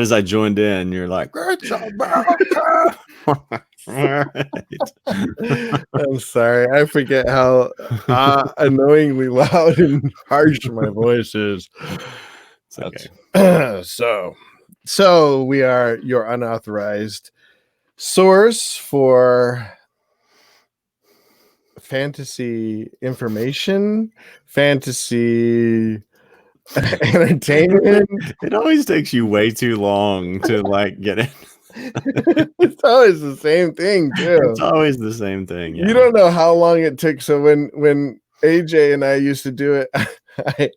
as I joined in, you're like, "It's America." All right. I'm sorry. I forget how annoyingly loud and harsh my voice is. It's okay. So we are your unauthorized source for fantasy information, fantasy entertainment. It always takes you way too long to like get it. It's always the same thing too. It's always the same thing. Yeah. You don't know how long it took. So when AJ and I used to do it,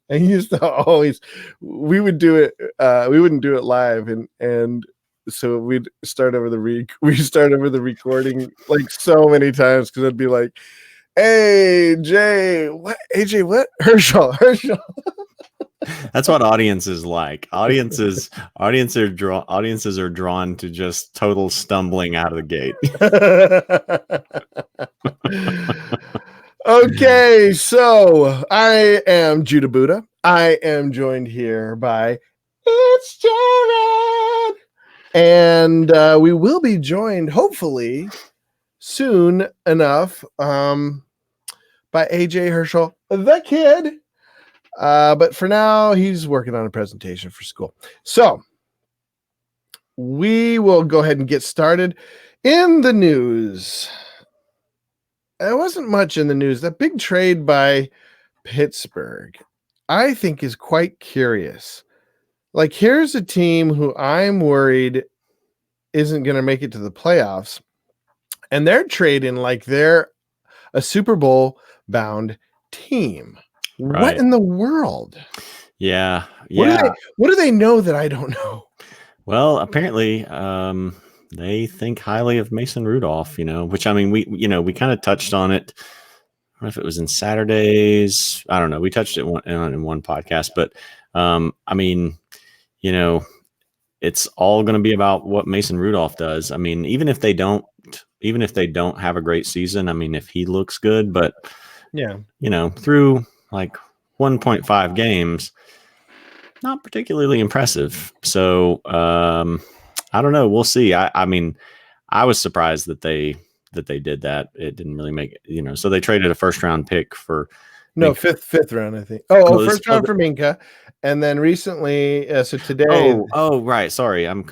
I used to always, we would do it. We wouldn't do it live, and so we'd start over the recording like so many times because it'd be like, "Hey Jay, what AJ, what Herschel." That's what audiences like. Audiences are drawn to just total stumbling out of the gate. Okay, so I am Judah Buddha. I am joined here by It's Jared, and we will be joined hopefully soon enough by AJ Herschel, the kid. But for now, he's working on a presentation for school. So we will go ahead and get started. In the news, there wasn't much in the news. That big trade by Pittsburgh, I think, is quite curious. Like, here's a team who I'm worried isn't going to make it to the playoffs, and they're trading like they're a Super Bowl bound team. Right. What in the world? Yeah. What do they know that I don't know? Well, apparently, they think highly of Mason Rudolph, which, I mean, we kind of touched on it. I don't know if it was in Saturdays. I don't know. We touched it in one podcast, but, I mean, it's all going to be about what Mason Rudolph does. I mean, even if they don't have a great season, I mean, if he looks good, but yeah, through like 1.5 games, not particularly impressive. So I don't know. We'll see. I mean, I was surprised that they did that. It didn't really make it, so they traded a first round pick for fifth round, I think. First round for Minka. And then recently, so today. Oh, right. Sorry. I'm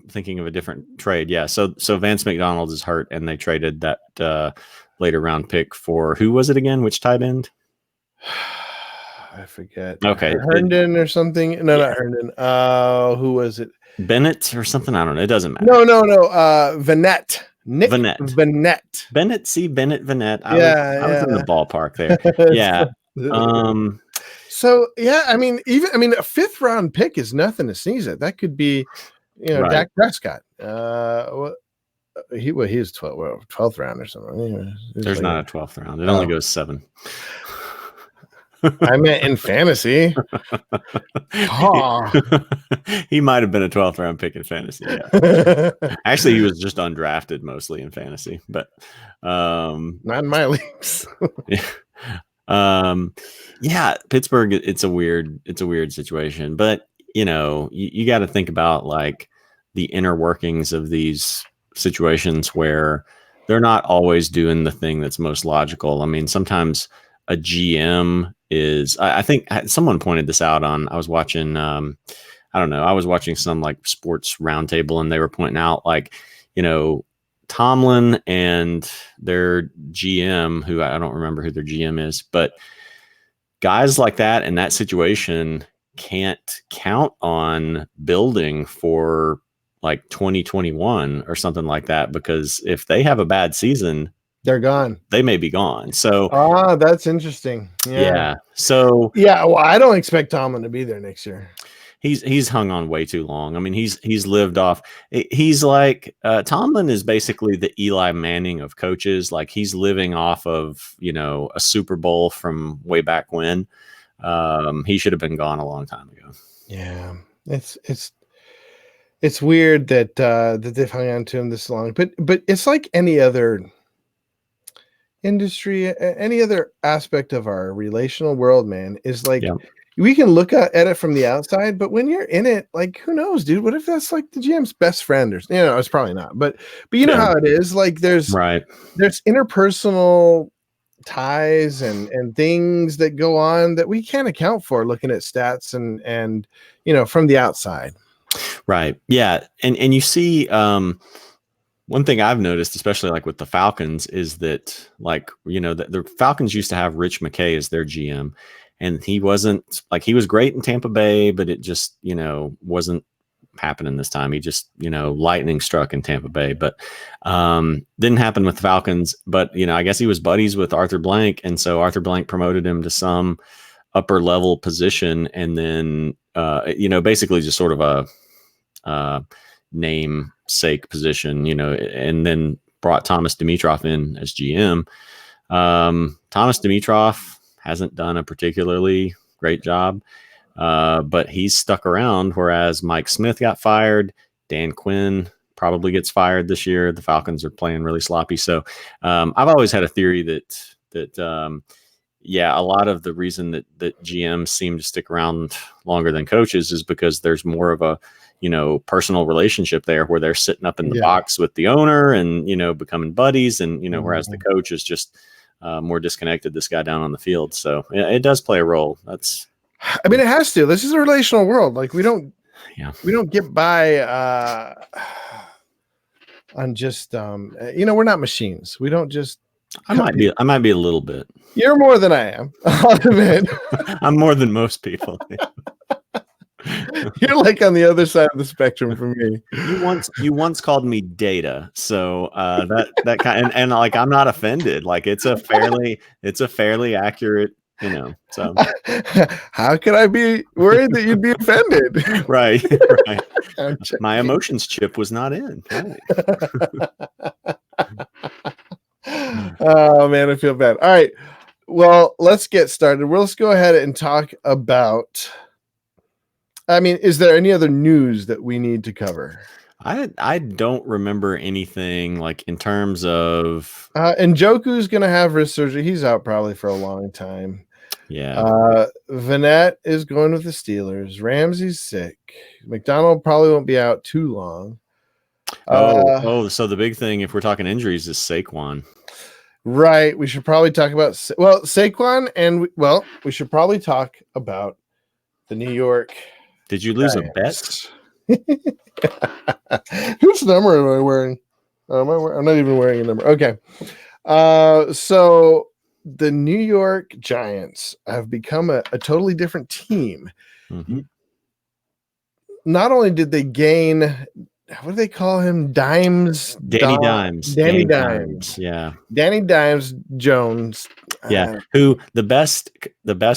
thinking of a different trade. Yeah. So Vance McDonald is hurt, and they traded that later round pick for, who was it again? Which tight end? I forget. Okay. Herndon or something. No, not Herndon. Who was it? Bennett or something. I don't know. It doesn't matter. No. Vanette. Nick Vanette. Bennett. See, Bennett Vanette. I was in the ballpark there. Yeah. So yeah, I mean, a fifth round pick is nothing to sneeze at. That could be, right. Dak Prescott. He was 12th round or something. There's not a 12th round. It only goes 7. I meant in fantasy. He might have been a 12th round pick in fantasy. Yeah. Actually, he was just undrafted mostly in fantasy, but not in my leagues. Yeah, Pittsburgh, it's a weird situation, but you got to think about like the inner workings of these situations where they're not always doing the thing that's most logical. I mean, sometimes a GM is, I think someone pointed this out I was watching, I was watching some like sports roundtable, and they were pointing out like, Tomlin and their GM, who I don't remember who their GM is, but guys like that in that situation can't count on building for like 2021 or something like that, because if they have a bad season, they're gone. They may be gone. So that's interesting. Yeah. So well, I don't expect Tomlin to be there next year. He's hung on way too long. I mean, he's lived off. He's like Tomlin is basically the Eli Manning of coaches. Like, he's living off of a Super Bowl from way back when. He should have been gone a long time ago. Yeah, it's weird that they've hung on to him this long. But it's like any other industry, any other aspect of our relational world, man, is like we can look at it from the outside, but when you're in it, like, who knows, dude? What if that's like the GM's best friend, or it's probably not, but you know Yeah. how it is. Like, there's Right. interpersonal ties and things that go on that we can't account for looking at stats and from the outside. Right. Yeah. And you see, one thing I've noticed, especially like with the Falcons, is that like, the Falcons used to have Rich McKay as their GM, and he wasn't like, he was great in Tampa Bay, but it just, wasn't happening this time. He just, lightning struck in Tampa Bay, but didn't happen with the Falcons. But, I guess he was buddies with Arthur Blank. And so Arthur Blank promoted him to some upper level position. And then, basically just sort of a namesake position, and then brought Thomas Dimitroff in as GM. Thomas Dimitroff hasn't done a particularly great job, but he's stuck around, whereas Mike Smith got fired. Dan Quinn probably gets fired this year. The Falcons are playing really sloppy. So I've always had a theory that a lot of the reason that GMs seem to stick around longer than coaches is because there's more of a personal relationship there, where they're sitting up in the box with the owner and becoming buddies, and whereas the coach is just more disconnected, this guy down on the field. So it does play a role. I mean, it has to. This is a relational world. Like, we don't get by on just we're not machines. We don't just. I might be a little bit. You're more than I am. I'll admit. I'm more than most people. You're like on the other side of the spectrum from me. You once called me data, so that kind and like, I'm not offended. Like, it's a fairly accurate, So how could I be worried that you'd be offended? Right. My emotions chip was not in. Right. Oh man, I feel bad. All right, well, let's get started. Let's go ahead and talk about. I mean, is there any other news that we need to cover? I don't remember anything like in terms of. And Njoku's going to have wrist surgery. He's out probably for a long time. Yeah. Vanette is going with the Steelers. Ramsey's sick. McDonald probably won't be out too long. So the big thing, if we're talking injuries, is Saquon. Right. We should probably talk about Saquon, and we should probably talk about the New York. Did you lose Giants. A bet? Whose number am I wearing? I'm not even wearing a number. Okay. So the New York Giants have become a totally different team. Mm-hmm. Not only did they gain, what do they call him? Dimes? Danny Dimes. Danny Dimes. Yeah. Danny Dimes Jones. Yeah. Who the best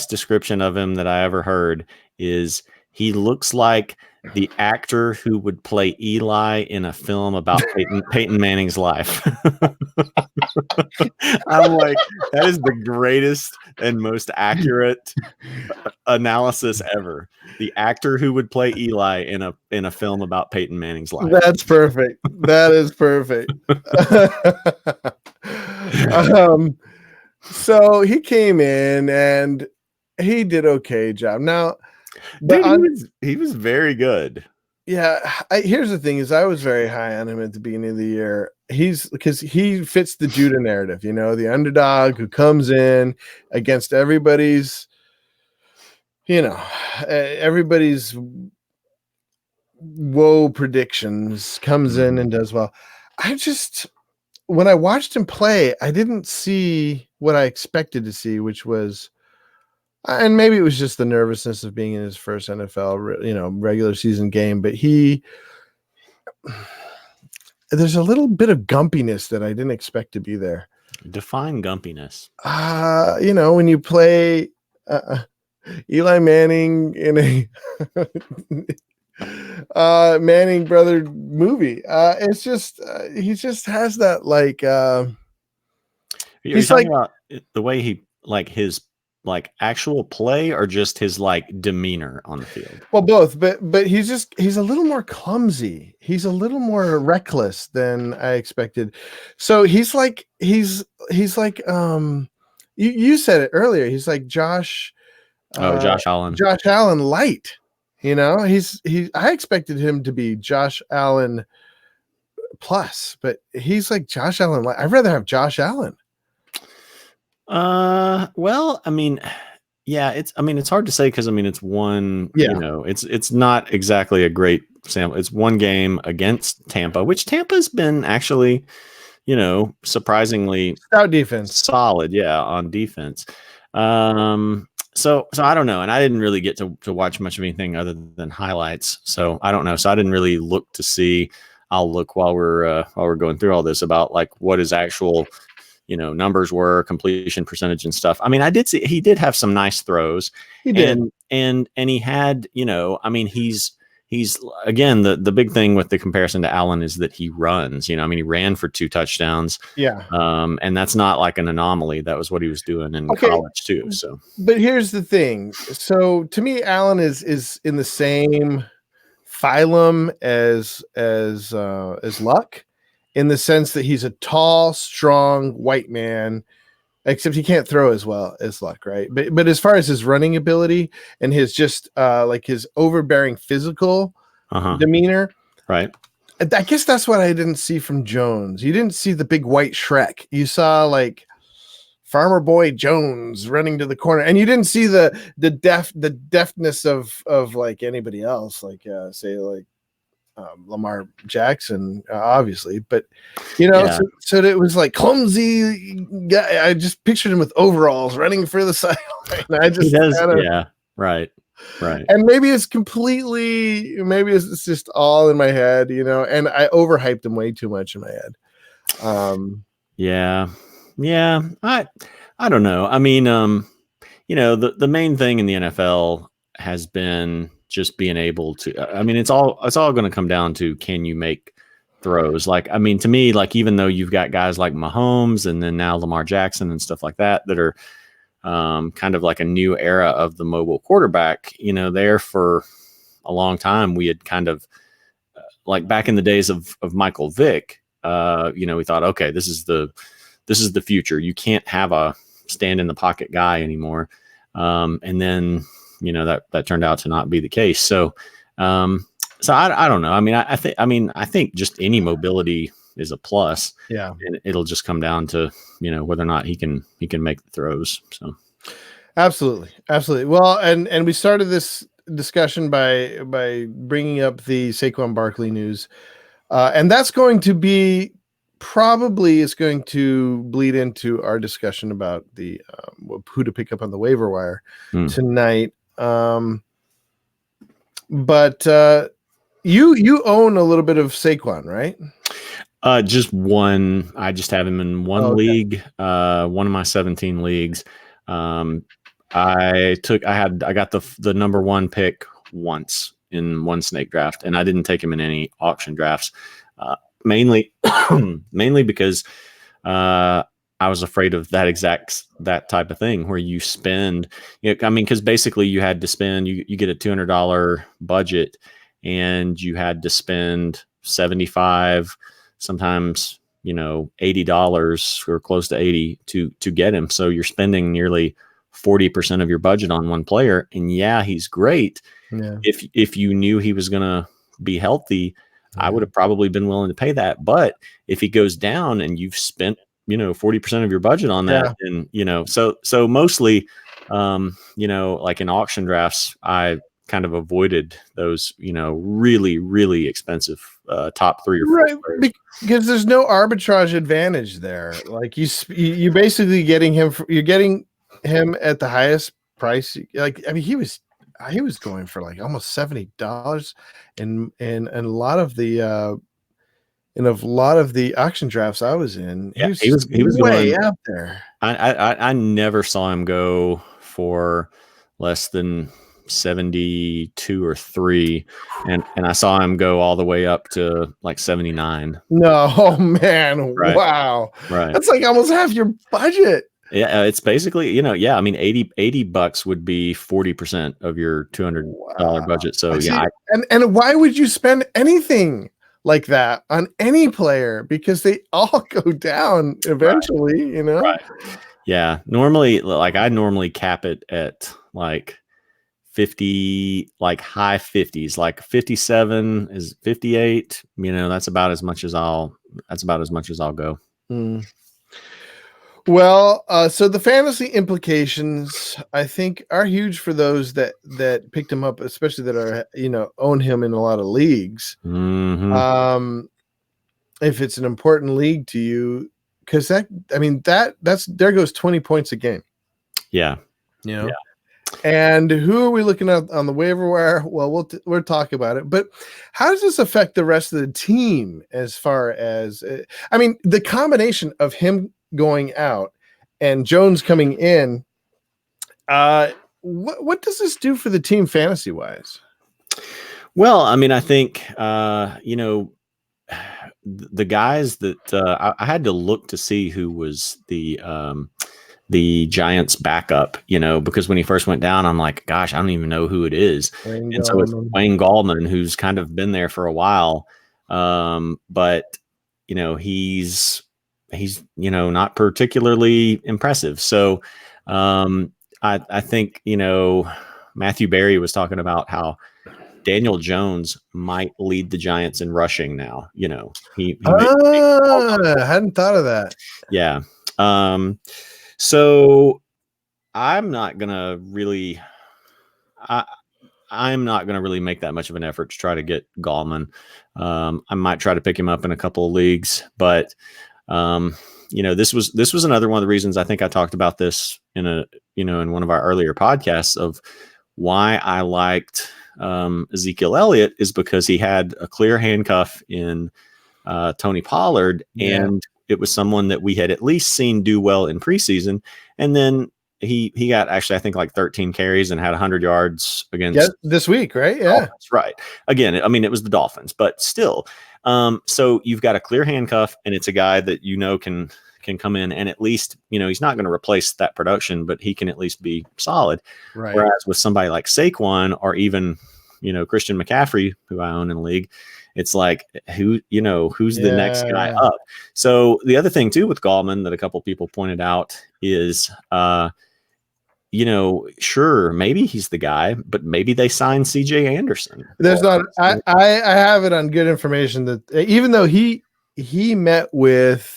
description of him that I ever heard is he looks like the actor who would play Eli in a film about Peyton Manning's life. I'm like, that is the greatest and most accurate analysis ever. The actor who would play Eli in a film about Peyton Manning's life. That's perfect. That is perfect. So he came in and he did okay job. Now, he was very good. Yeah, here's the thing: is I was very high on him at the beginning of the year. Because he fits the Judah narrative, the underdog who comes in against everybody's woe predictions, comes in and does well. When I watched him play, I didn't see what I expected to see, which was. And maybe it was just the nervousness of being in his first NFL, regular season game. But there's a little bit of gumpiness that I didn't expect to be there. Define gumpiness. When you play Eli Manning in a Manning brother movie, it's just he just has that like. You're talking about the way he his. Actual play, or just his demeanor on the field? Well, both, but he's a little more clumsy. He's a little more reckless than I expected. So he's like you said it earlier. He's like Josh Oh, Josh Allen. Josh Allen light. I expected him to be Josh Allen plus, but he's like Josh Allen light. I'd rather have Josh Allen. Well, I mean, yeah, it's hard to say because it's one, it's not exactly a great sample. It's one game against Tampa, which Tampa's been actually, surprisingly stout defense, solid, on defense. So I don't know, and I didn't really get to watch much of anything other than highlights, so I don't know. So I didn't really look to see. I'll look while we're going through all this about like what his actual numbers were, completion percentage and stuff. I mean, I did see he did have some nice throws. He did. And he had, he's again, the big thing with the comparison to Allen is that he runs, he ran for 2 touchdowns. Yeah. And that's not like an anomaly. That was what he was doing in college too. So, but here's the thing. So to me, Allen is in the same phylum as Luck, in the sense that he's a tall, strong white man, except he can't throw as well as Luck, right? But as far as his running ability and his just like his overbearing physical demeanor, right? I guess that's what I didn't see from Jones. You didn't see the big white Shrek. You saw like Farmer Boy Jones running to the corner, and you didn't see the deftness of like anybody else, like say like Lamar Jackson, obviously, but so it was like clumsy guy. I just pictured him with overalls running for the sideline. I just right. And maybe it's just all in my head, and I overhyped him way too much in my head. I don't know. I mean, the main thing in the NFL has been just being able to, it's all going to come down to, can you make throws? Like, to me, like, even though you've got guys like Mahomes and then now Lamar Jackson and stuff like that are kind of like a new era of the mobile quarterback, there for a long time, we had kind of like back in the days of Michael Vick, we thought, okay, this is the future. You can't have a stand in the pocket guy anymore. And then, that turned out to not be the case. So I don't know. I think just any mobility is a plus. Yeah. And it'll just come down to, whether or not he can make the throws. So. Absolutely. Well, and we started this discussion by bringing up the Saquon Barkley news. And that's going to be probably is going to bleed into our discussion about the who to pick up on the waiver wire tonight. But you own a little bit of Saquon, right? Just one. I just have him in one league, one of my 17 leagues. I got the number 1 pick once in one snake draft, and I didn't take him in any auction drafts, mainly because I was afraid of that type of thing where you spend, because basically you had to spend, you get a $200 budget and you had to spend $75, sometimes, $80 or close to 80 to get him. So you're spending nearly 40% of your budget on one player. And he's great. Yeah. If you knew he was going to be healthy, I would have probably been willing to pay that. But if he goes down and you've spent, 40% of your budget on that, and, so mostly, like in auction drafts, I kind of avoided those, really, really expensive top 3 or 4 players. Because there's no arbitrage advantage there. Like you basically getting him, you're getting him at the highest price. Like, he was going for like almost $70 in a lot of the auction drafts I was in. He was way going out there. I never saw him go for less than 72 or 3, and I saw him go all the way up to like 79. No, oh man, right. Wow, right, that's like almost half your budget. Yeah, it's basically, $80 would be 40% of your $200 budget. So and why would you spend anything like that on any player? Because they all go down eventually, Right. Yeah. Normally, like I normally cap it at like 50, like high 50s, like 57 is 58. That's about as much as I'll go. Mm. Well, so the fantasy implications, I think, are huge for those that picked him up, especially that are own him in a lot of leagues. Mm-hmm. If it's an important league to you, because that's there goes 20 points a game. Yeah. Yeah. And who are we looking at on the waiver wire? Well, we'll talk about it. But how does this affect the rest of the team as far as the combination of him going out and Jones coming in? What does this do for the team fantasy wise? Well, I think the guys that I had to look to see who was the Giants backup, because when he first went down, I'm like, gosh, I don't even know who it is. So it's Wayne Gallman, who's kind of been there for a while. But he's not particularly impressive. So I think, Matthew Berry was talking about how Daniel Jones might lead the Giants in rushing now. He I hadn't thought of that. Yeah. So I'm not gonna really I'm not gonna really make that much of an effort to try to get Gallman. I might try to pick him up in a couple of leagues, but this was another one of the reasons I think I talked about this in one of our earlier podcasts of why I liked Ezekiel Elliott is because he had a clear handcuff in Tony Pollard, and it was someone that we had at least seen do well in preseason. And then he got actually, I think, like 13 carries and had 100 yards against this week, right? Yeah, Dolphins, right. Again, it was the Dolphins, but still. So you've got a clear handcuff, and it's a guy that can come in and at least, he's not going to replace that production, but he can at least be solid. Right. Whereas with somebody like Saquon or even, Christian McCaffrey, who I own in the league, it's like, who's the next guy up? So the other thing too with Gallman that a couple people pointed out is, sure, maybe he's the guy, but maybe they signed CJ Anderson. There's not, I have it on good information that even though he met with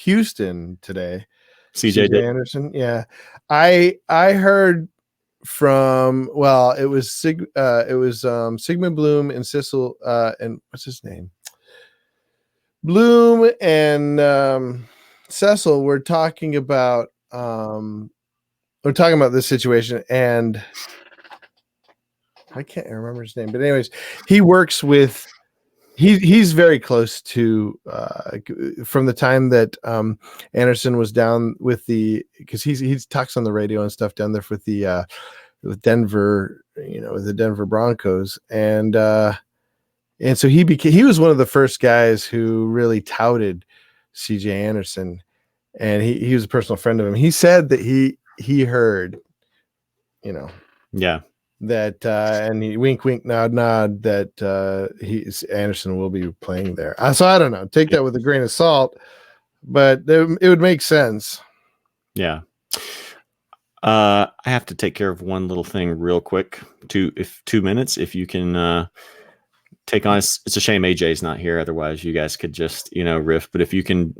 Houston today, CJ Anderson. Yeah. I heard from, it was Sigmund Bloom and Sissel and what's his name? Bloom and Cecil were talking about this situation, and I can't remember his name, but anyways, he works with he's very close to from the time that Anderson was down with because he talks on the radio and stuff down there with the with Denver, with the Denver Broncos, and so he was one of the first guys who really touted CJ Anderson, and he was a personal friend of him. He said that he heard, that and he wink nod that Anderson will be playing there. So I don't know, take that with a grain of salt, but it would make sense. Yeah. I have to take care of one little thing real quick. 2 minutes, if you can take on. It's a shame AJ's not here, otherwise you guys could just riff, but if you can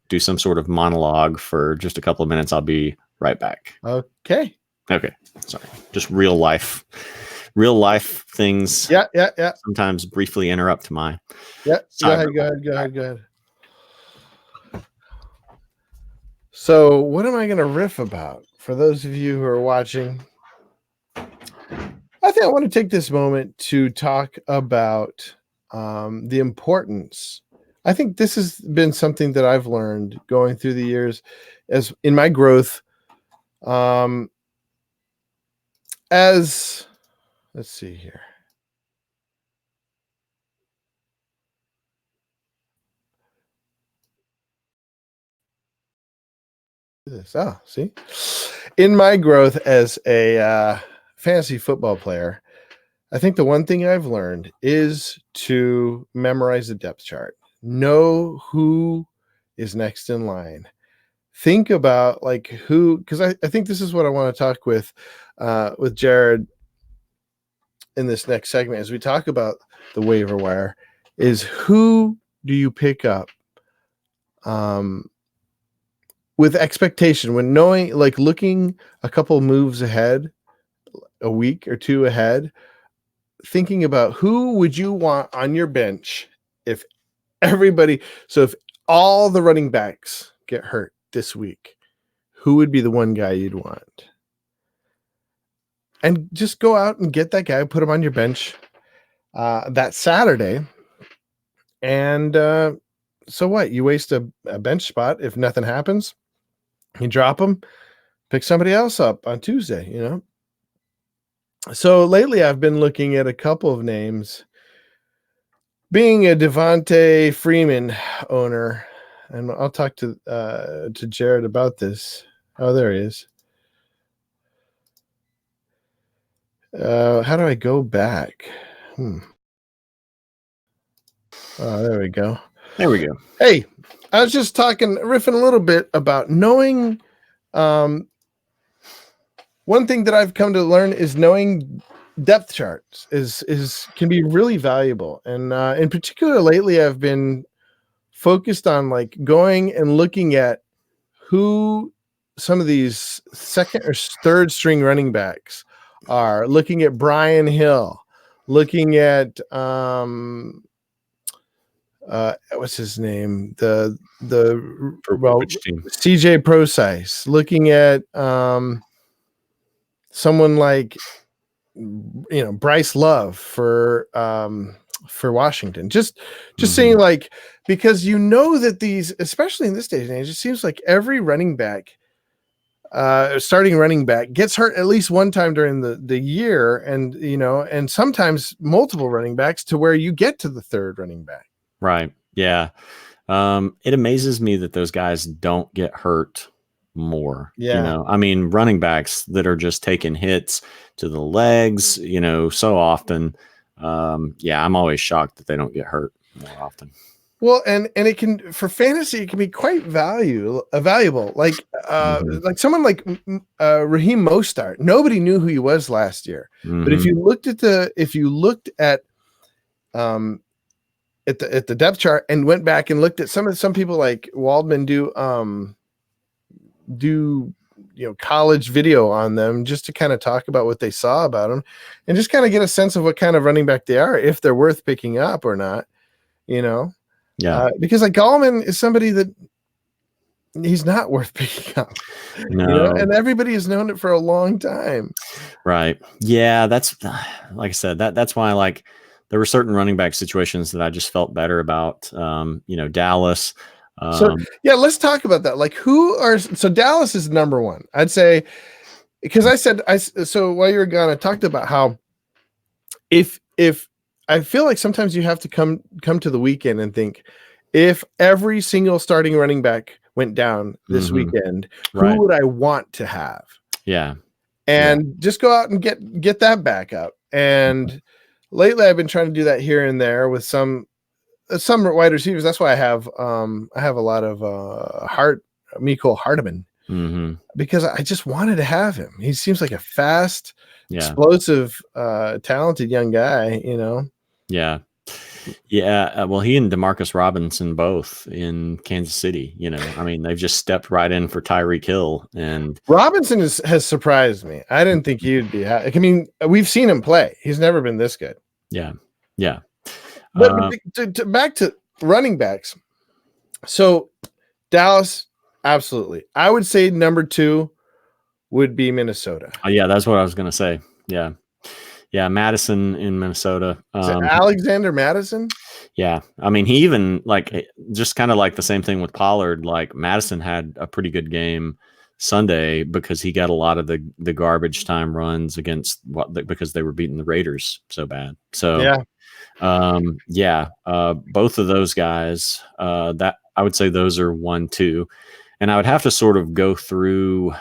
do some sort of monologue for just a couple of minutes, I'll be right back. Okay, sorry, just real life things. Yeah. Sometimes briefly interrupt my. Yeah. Go ahead. So what am I going to riff about for those of you who are watching? I think I want to take this moment to talk about the importance. I think this has been something that I've learned going through the years as in my growth. Let's see here. See, in my growth as a fantasy football player, I think the one thing I've learned is to memorize the depth chart. Know who is next in line. Think about because I think this is what I want to talk with Jared in this next segment as we talk about the waiver wire is who do you pick up with expectation, when knowing, like looking a couple moves ahead, a week or two ahead, thinking about who would you want on your bench if if all the running backs get hurt this week, who would be the one guy you'd want? And just go out and get that guy, put him on your bench that Saturday. And so what? You waste a bench spot if nothing happens. You drop him, pick somebody else up on Tuesday, you know? So lately I've been looking at a couple of names. Being a Devontae Freeman owner, and I'll talk to Jared about this. Oh, there he is. How do I go back? Oh, there we go. There we go. Hey, I was just riffing a little bit about knowing. One thing that I've come to learn is knowing depth charts can be really valuable. And in particular, lately, I've been focused on like going and looking at who some of these second or third string running backs are, looking at Brian Hill, looking at what's his name? CJ Procise, looking at someone like Bryce Love for Washington. Just saying, like, because that these, especially in this day and age, it seems like every running back, starting running back, gets hurt at least one time during the year, and sometimes multiple running backs to where you get to the third running back. Right. Yeah. It amazes me that those guys don't get hurt more. Yeah. I mean, running backs that are just taking hits to the legs, so often. I'm always shocked that they don't get hurt more often. Well, and it can, for fantasy, it can be quite valuable. Like like someone like Raheem Mostert. Nobody knew who he was last year, but if you looked at the depth chart and went back and looked at some people like Waldman do college video on them, just to kind of talk about what they saw about them and just kind of get a sense of what kind of running back they are, if they're worth picking up or not, Yeah. Because like Gallman is somebody that he's not worth picking up. No. And everybody has known it for a long time. Right. Yeah. That's, like I said, that's why, like, there were certain running back situations that I just felt better about. Dallas. Let's talk about that. Like, so Dallas is number one, I'd say, because so while you were gone, I talked about how if I feel like sometimes you have to come to the weekend and think, if every single starting running back went down this weekend, who would I want to have? Yeah. And just go out and get that back up. And lately I've been trying to do that here and there with some wide receivers. That's why I have a lot of Mecole Hardman, because I just wanted to have him. He seems like a fast, explosive, talented young guy, Yeah. Yeah. Well, he and Demarcus Robinson both in Kansas City, I mean, they've just stepped right in for Tyreek Hill, and Robinson has surprised me. I didn't think he would be. I mean, we've seen him play. He's never been this good. Yeah. Yeah. But back to running backs. So Dallas, absolutely. I would say number 2 would be Minnesota. Oh, yeah, that's what I was going to say. Yeah. Yeah, Madison in Minnesota. Alexander Madison? Yeah. I mean, he even, like, just kind of like the same thing with Pollard. Like, Madison had a pretty good game Sunday because he got a lot of the garbage time runs because they were beating the Raiders so bad. So, both of those guys, that I would say those are 1, 2. And I would have to sort of go through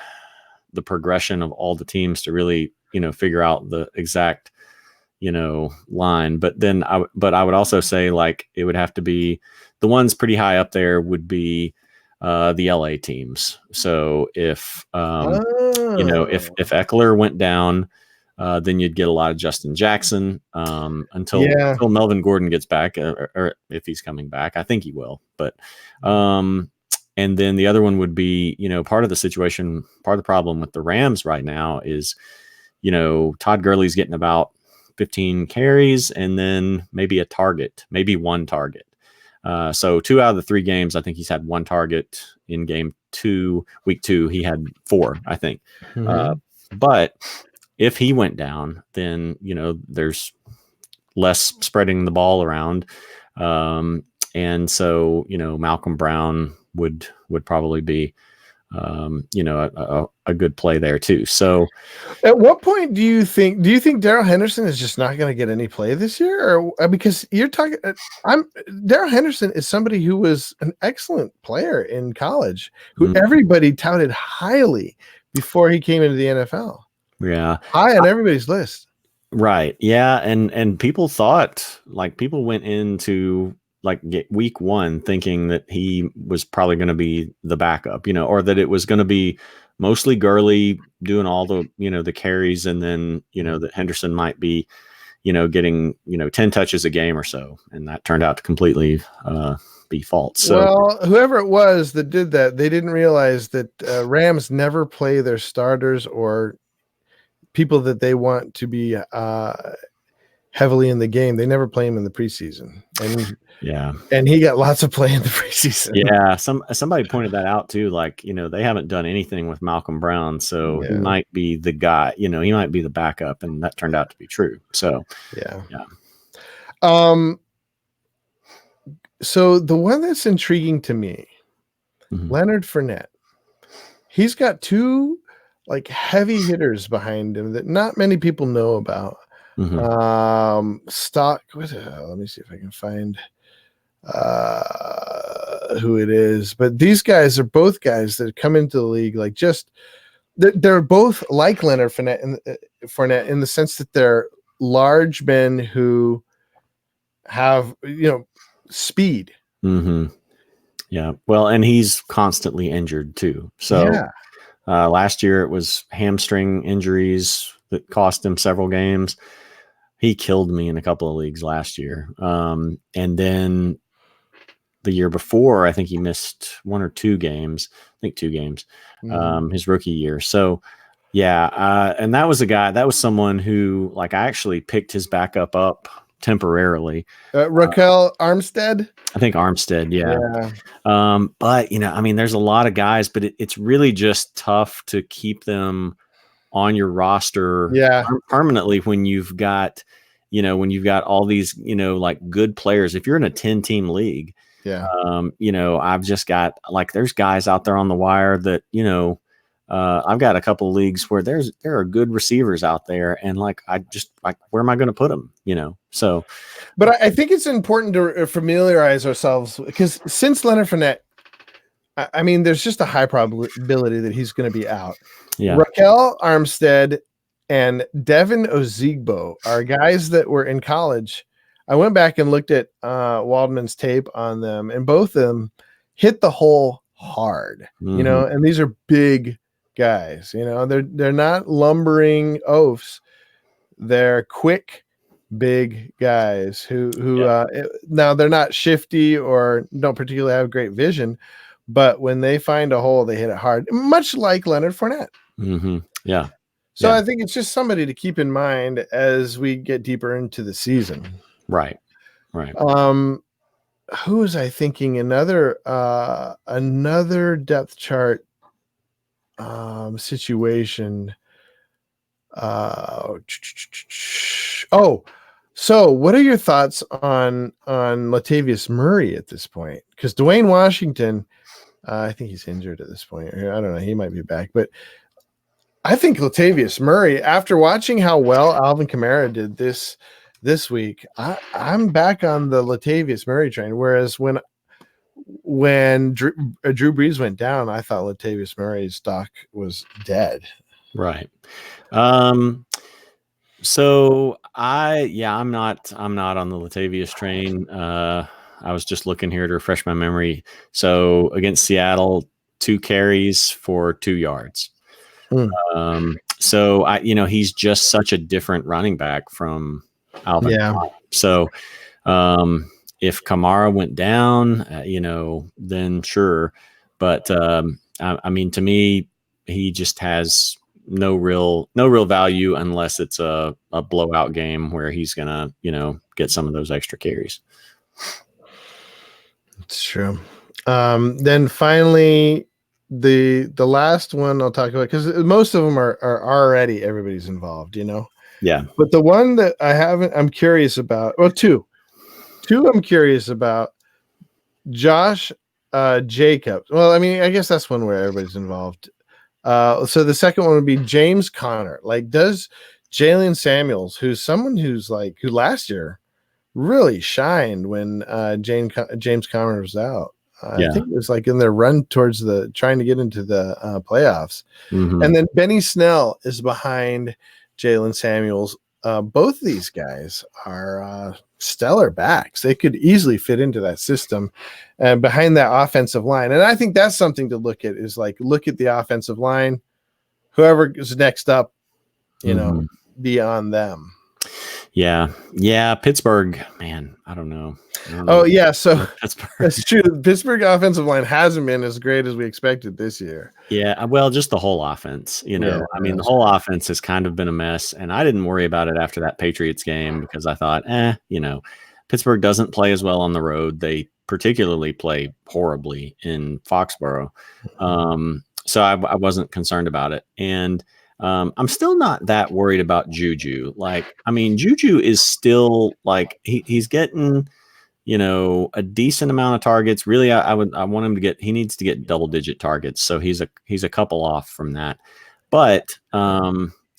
the progression of all the teams to really, figure out the exact, line. But then I would also say, like, it would have to be the ones pretty high up there would be the LA teams. So if Eckler went down, Then you'd get a lot of Justin Jackson until Yeah. Melvin Gordon gets back, or if he's coming back. I think he will. But and then the other one would be, part of the situation, part of the problem with the Rams right now is, Todd Gurley's getting about 15 carries and then maybe a target, maybe one target. So 2 out of the 3 games, I think he's had 1 target. In week 2, he had 4, I think. But if he went down, then, there's less spreading the ball around. And so, Malcolm Brown would probably be, a good play there too. So at what point do you think Darrell Henderson is just not going to get any play this year? Or because you're talking, Darrell Henderson is somebody who was an excellent player in college, who everybody touted highly before he came into the NFL. Yeah. High on everybody's list. Right. Yeah. And people thought, people went into week 1 thinking that he was probably going to be the backup, or that it was going to be mostly Gurley doing all the, the carries. And then, that Henderson might be, getting, 10 touches a game or so. And that turned out to completely be false. So, well, whoever it was that did that, they didn't realize that Rams never play their starters or people that they want to be heavily in the game. They never play him in the preseason. And yeah. And he got lots of play in the preseason. Yeah. Somebody pointed that out too. They haven't done anything with Malcolm Brown. So he might be the guy, he might be the backup. And that turned out to be true. So, yeah. So the one that's intriguing to me, Leonard Fournette, he's got 2 heavy hitters behind him that not many people know about. Let me see if I can find who it is, but these guys are both guys that come into the league they're both like Leonard Fournette in the sense that they're large men who have speed. Yeah, well, and he's constantly injured too. So last year it was hamstring injuries that cost him several games. He killed me in a couple of leagues last year. And then the year before, I think he missed 1 or 2 games. I think 2 games, his rookie year. So, and that was someone who, I actually picked his backup up temporarily. Raquel Armstead? I think Armstead, yeah. But, there's a lot of guys, but it's really just tough to keep them on your roster permanently when you've got all these, good players. If you're in a 10-team league, I've just got there's guys out there on the wire that, I've got a couple of leagues where there are good receivers out there. And where am I going to put them? So, but I think it's important to familiarize ourselves because since Leonard Fournette, there's just a high probability that he's going to be out. Yeah. Raquel Armstead and Devin Ozigbo are guys that were in college. I went back and looked at Waldman's tape on them, and both of them hit the hole hard, and these are big guys, they're not lumbering oafs. They're quick, big guys who now they're not shifty or don't particularly have great vision, but when they find a hole, they hit it hard, much like Leonard Fournette. Yeah. So I think it's just somebody to keep in mind as we get deeper into the season. Right. Who was I thinking? Another depth chart situation. So what are your thoughts on Latavius Murray at this point? Because Dwayne Washington, I think he's injured at this point. I don't know. He might be back, but I think Latavius Murray, after watching how well Alvin Kamara did this week, I'm back on the Latavius Murray train. Whereas when Drew Brees went down, I thought Latavius Murray's stock was dead. Right. So I'm not on the Latavius train. I was just looking here to refresh my memory. So against Seattle, 2 carries for 2 yards. So he's just such a different running back from Alvin Yeah. Kamara. So if Kamara went down, then sure. But I mean, to me, he just has no real value unless it's a blowout game where he's gonna get some of those extra carries. It's true. Then finally, the last one I'll talk about, because most of them are already everybody's involved, Yeah. But the one that I'm curious about. Well, two I'm curious about. Josh Jacobs. Well, I mean, I guess that's one where everybody's involved. So the second one would be James Conner. Like, does Jalen Samuels, who's someone who last year really shined when James Conner was out. I think it was like in their run towards trying to get into the playoffs. Mm-hmm. And then Benny Snell is behind Jalen Samuels. Both of these guys are stellar backs. They could easily fit into that system behind that offensive line. And I think that's something to look at, is like, look at the offensive line, whoever is next up, be on them. Yeah. Pittsburgh, man, I don't know. Oh yeah, so that's true. The Pittsburgh offensive line hasn't been as great as we expected this year. Yeah, well, just the whole offense, I mean, the whole offense has kind of been a mess, and I didn't worry about it after that Patriots game because I thought, Pittsburgh doesn't play as well on the road. They particularly play horribly in Foxborough. So I wasn't concerned about it. And I'm still not that worried about Juju. Like, I mean, Juju is still like, he's getting, a decent amount of targets. Really, I want him to he needs to get double-digit targets. So he's a couple off from that. But,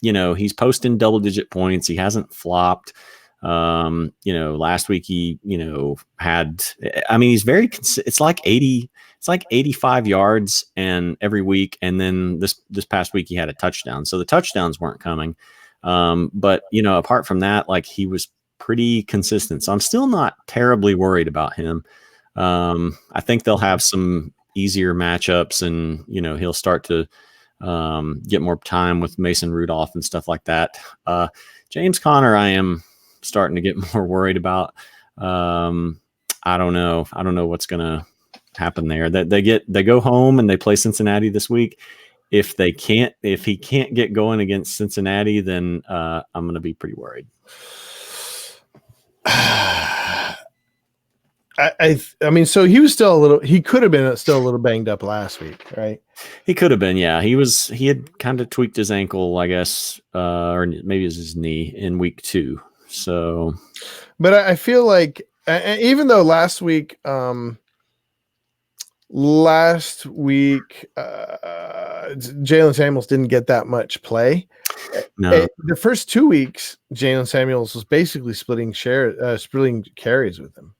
he's posting double-digit points. He hasn't flopped. Last week he, had, I mean, he's very, it's like 85 yards and every week. And then this past week he had a touchdown. So the touchdowns weren't coming. But, apart from that, like, he was pretty consistent. So I'm still not terribly worried about him. I think they'll have some easier matchups, and, he'll start to get more time with Mason Rudolph and stuff like that. James Conner, I am starting to get more worried about. I don't know what's going to happen there. That they go home and they play Cincinnati this week. If he can't get going against Cincinnati, then I'm going to be pretty worried. I mean, so he was he could have been still a little banged up last week, right? He could have been, yeah. He had kind of tweaked his ankle, I guess, or maybe it was his knee in week 2. So, but I feel like, even though last week, Jalen Samuels didn't get that much play. No. The first 2 weeks, Jalen Samuels was basically splitting carries with him.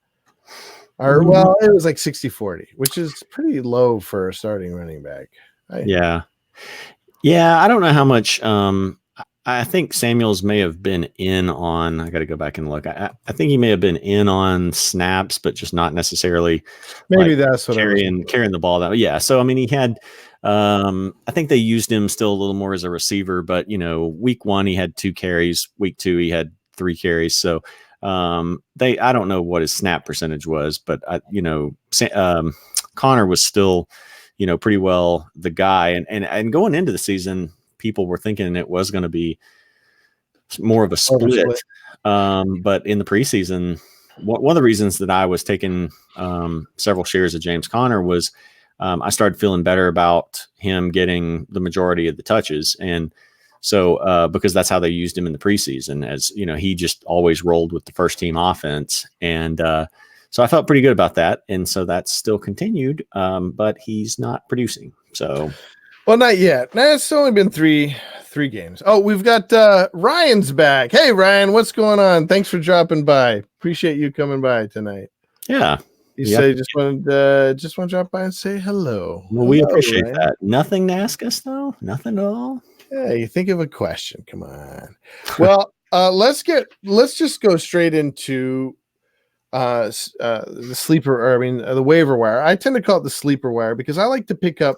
Or, well, it was like 60-40, which is pretty low for a starting running back. Yeah. I don't know how much. I think Samuels may have been in on. I got to go back and look. I think he may have been in on snaps, but just not necessarily. Maybe that's what carrying the ball. That yeah. So I mean, he had. I think they used him still a little more as a receiver, but week 1 he had 2 carries. Week 2 he had 3 carries. So I don't know what his snap percentage was, but Connor was still, pretty well the guy. And going into the season, people were thinking it was going to be more of a split. But in the preseason, one of the reasons that I was taking several shares of James Conner was I started feeling better about him getting the majority of the touches. And so because that's how they used him in the preseason, as he just always rolled with the first team offense. And so I felt pretty good about that. And so that's still continued, but he's not producing. So, well, not yet. It's only been three games. Oh, we've got Ryan's back. Hey, Ryan, what's going on? Thanks for dropping by. Appreciate you coming by tonight. Yeah. You say just want to drop by and say hello. Well, we appreciate that. Nothing to ask us, though? Nothing at all? Yeah, you think of a question. Come on. Well, let's just go straight into the sleeper, or the waiver wire. I tend to call it the sleeper wire because I like to pick up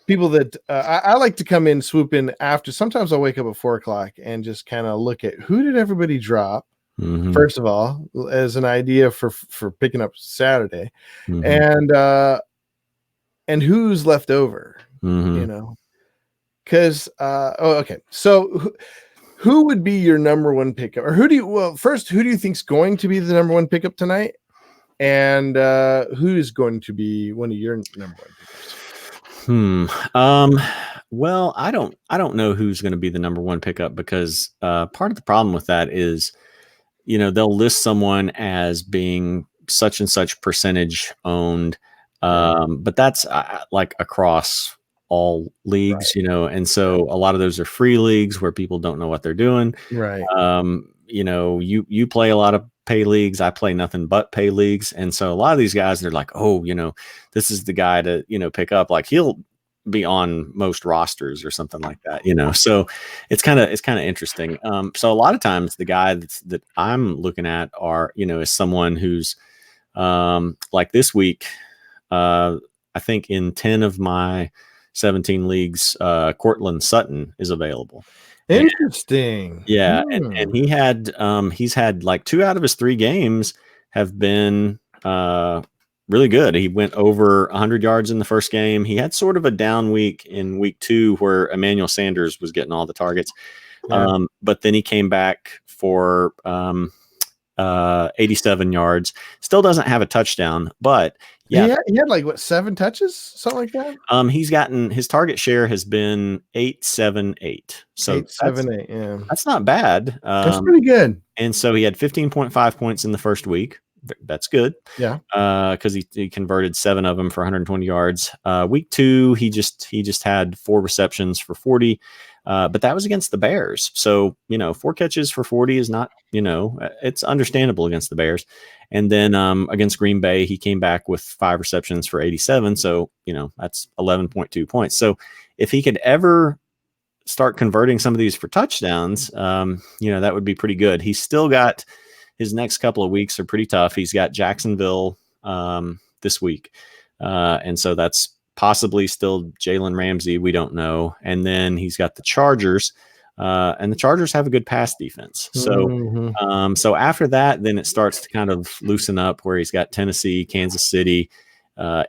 people that I like to come in, swoop in after. Sometimes I'll wake up at 4:00 and just kind of look at who did everybody drop. Mhm. First of all, as an idea for picking up Saturday, Mhm. and who's left over, Mhm. because okay. So who would be your number one pickup, or first, who do you think's going to be the number one pickup tonight, and who is going to be one of your number one pickups? Well, I don't know who's going to be the number one pickup because part of the problem with that is, they'll list someone as being such and such percentage owned, but that's like across all leagues, and so a lot of those are free leagues where people don't know what they're doing. Right. You play a lot of pay leagues. I play nothing but pay leagues. And so a lot of these guys, they're like, oh, this is the guy to, pick up. Like he'll be on most rosters or something like that, So it's kind of interesting. So a lot of times the guy that I'm looking at is someone who's like this week, I think in 10 of my 17 leagues, Cortland Sutton is available. Interesting. Yeah, and he's had like 2 out of his 3 games have been really good. He went over 100 yards in the first game. He had sort of a down week in week 2 where Emmanuel Sanders was getting all the targets. Yeah. But then he came back for 87 yards. Still doesn't have a touchdown, but yeah, he had like 7 touches, something like that. he's gotten his target share has been 8-7-8. So 8-7-8. Yeah, that's not bad. that's pretty good. And so he had 15.5 points in the first week. That's good. Yeah. Because he converted 7 of them for 120 yards. Week 2, he just had 4 receptions for 40. But that was against the Bears. So, 4 catches for 40 is not, it's understandable against the Bears. And then against Green Bay, he came back with 5 receptions for 87. So, that's 11.2 points. So if he could ever start converting some of these for touchdowns, that would be pretty good. He's still got his next couple of weeks are pretty tough. He's got Jacksonville this week. And so that's possibly still Jalen Ramsey. We don't know. And then he's got the Chargers, and the Chargers have a good pass defense. So, so after that, then it starts to kind of loosen up where he's got Tennessee, Kansas City,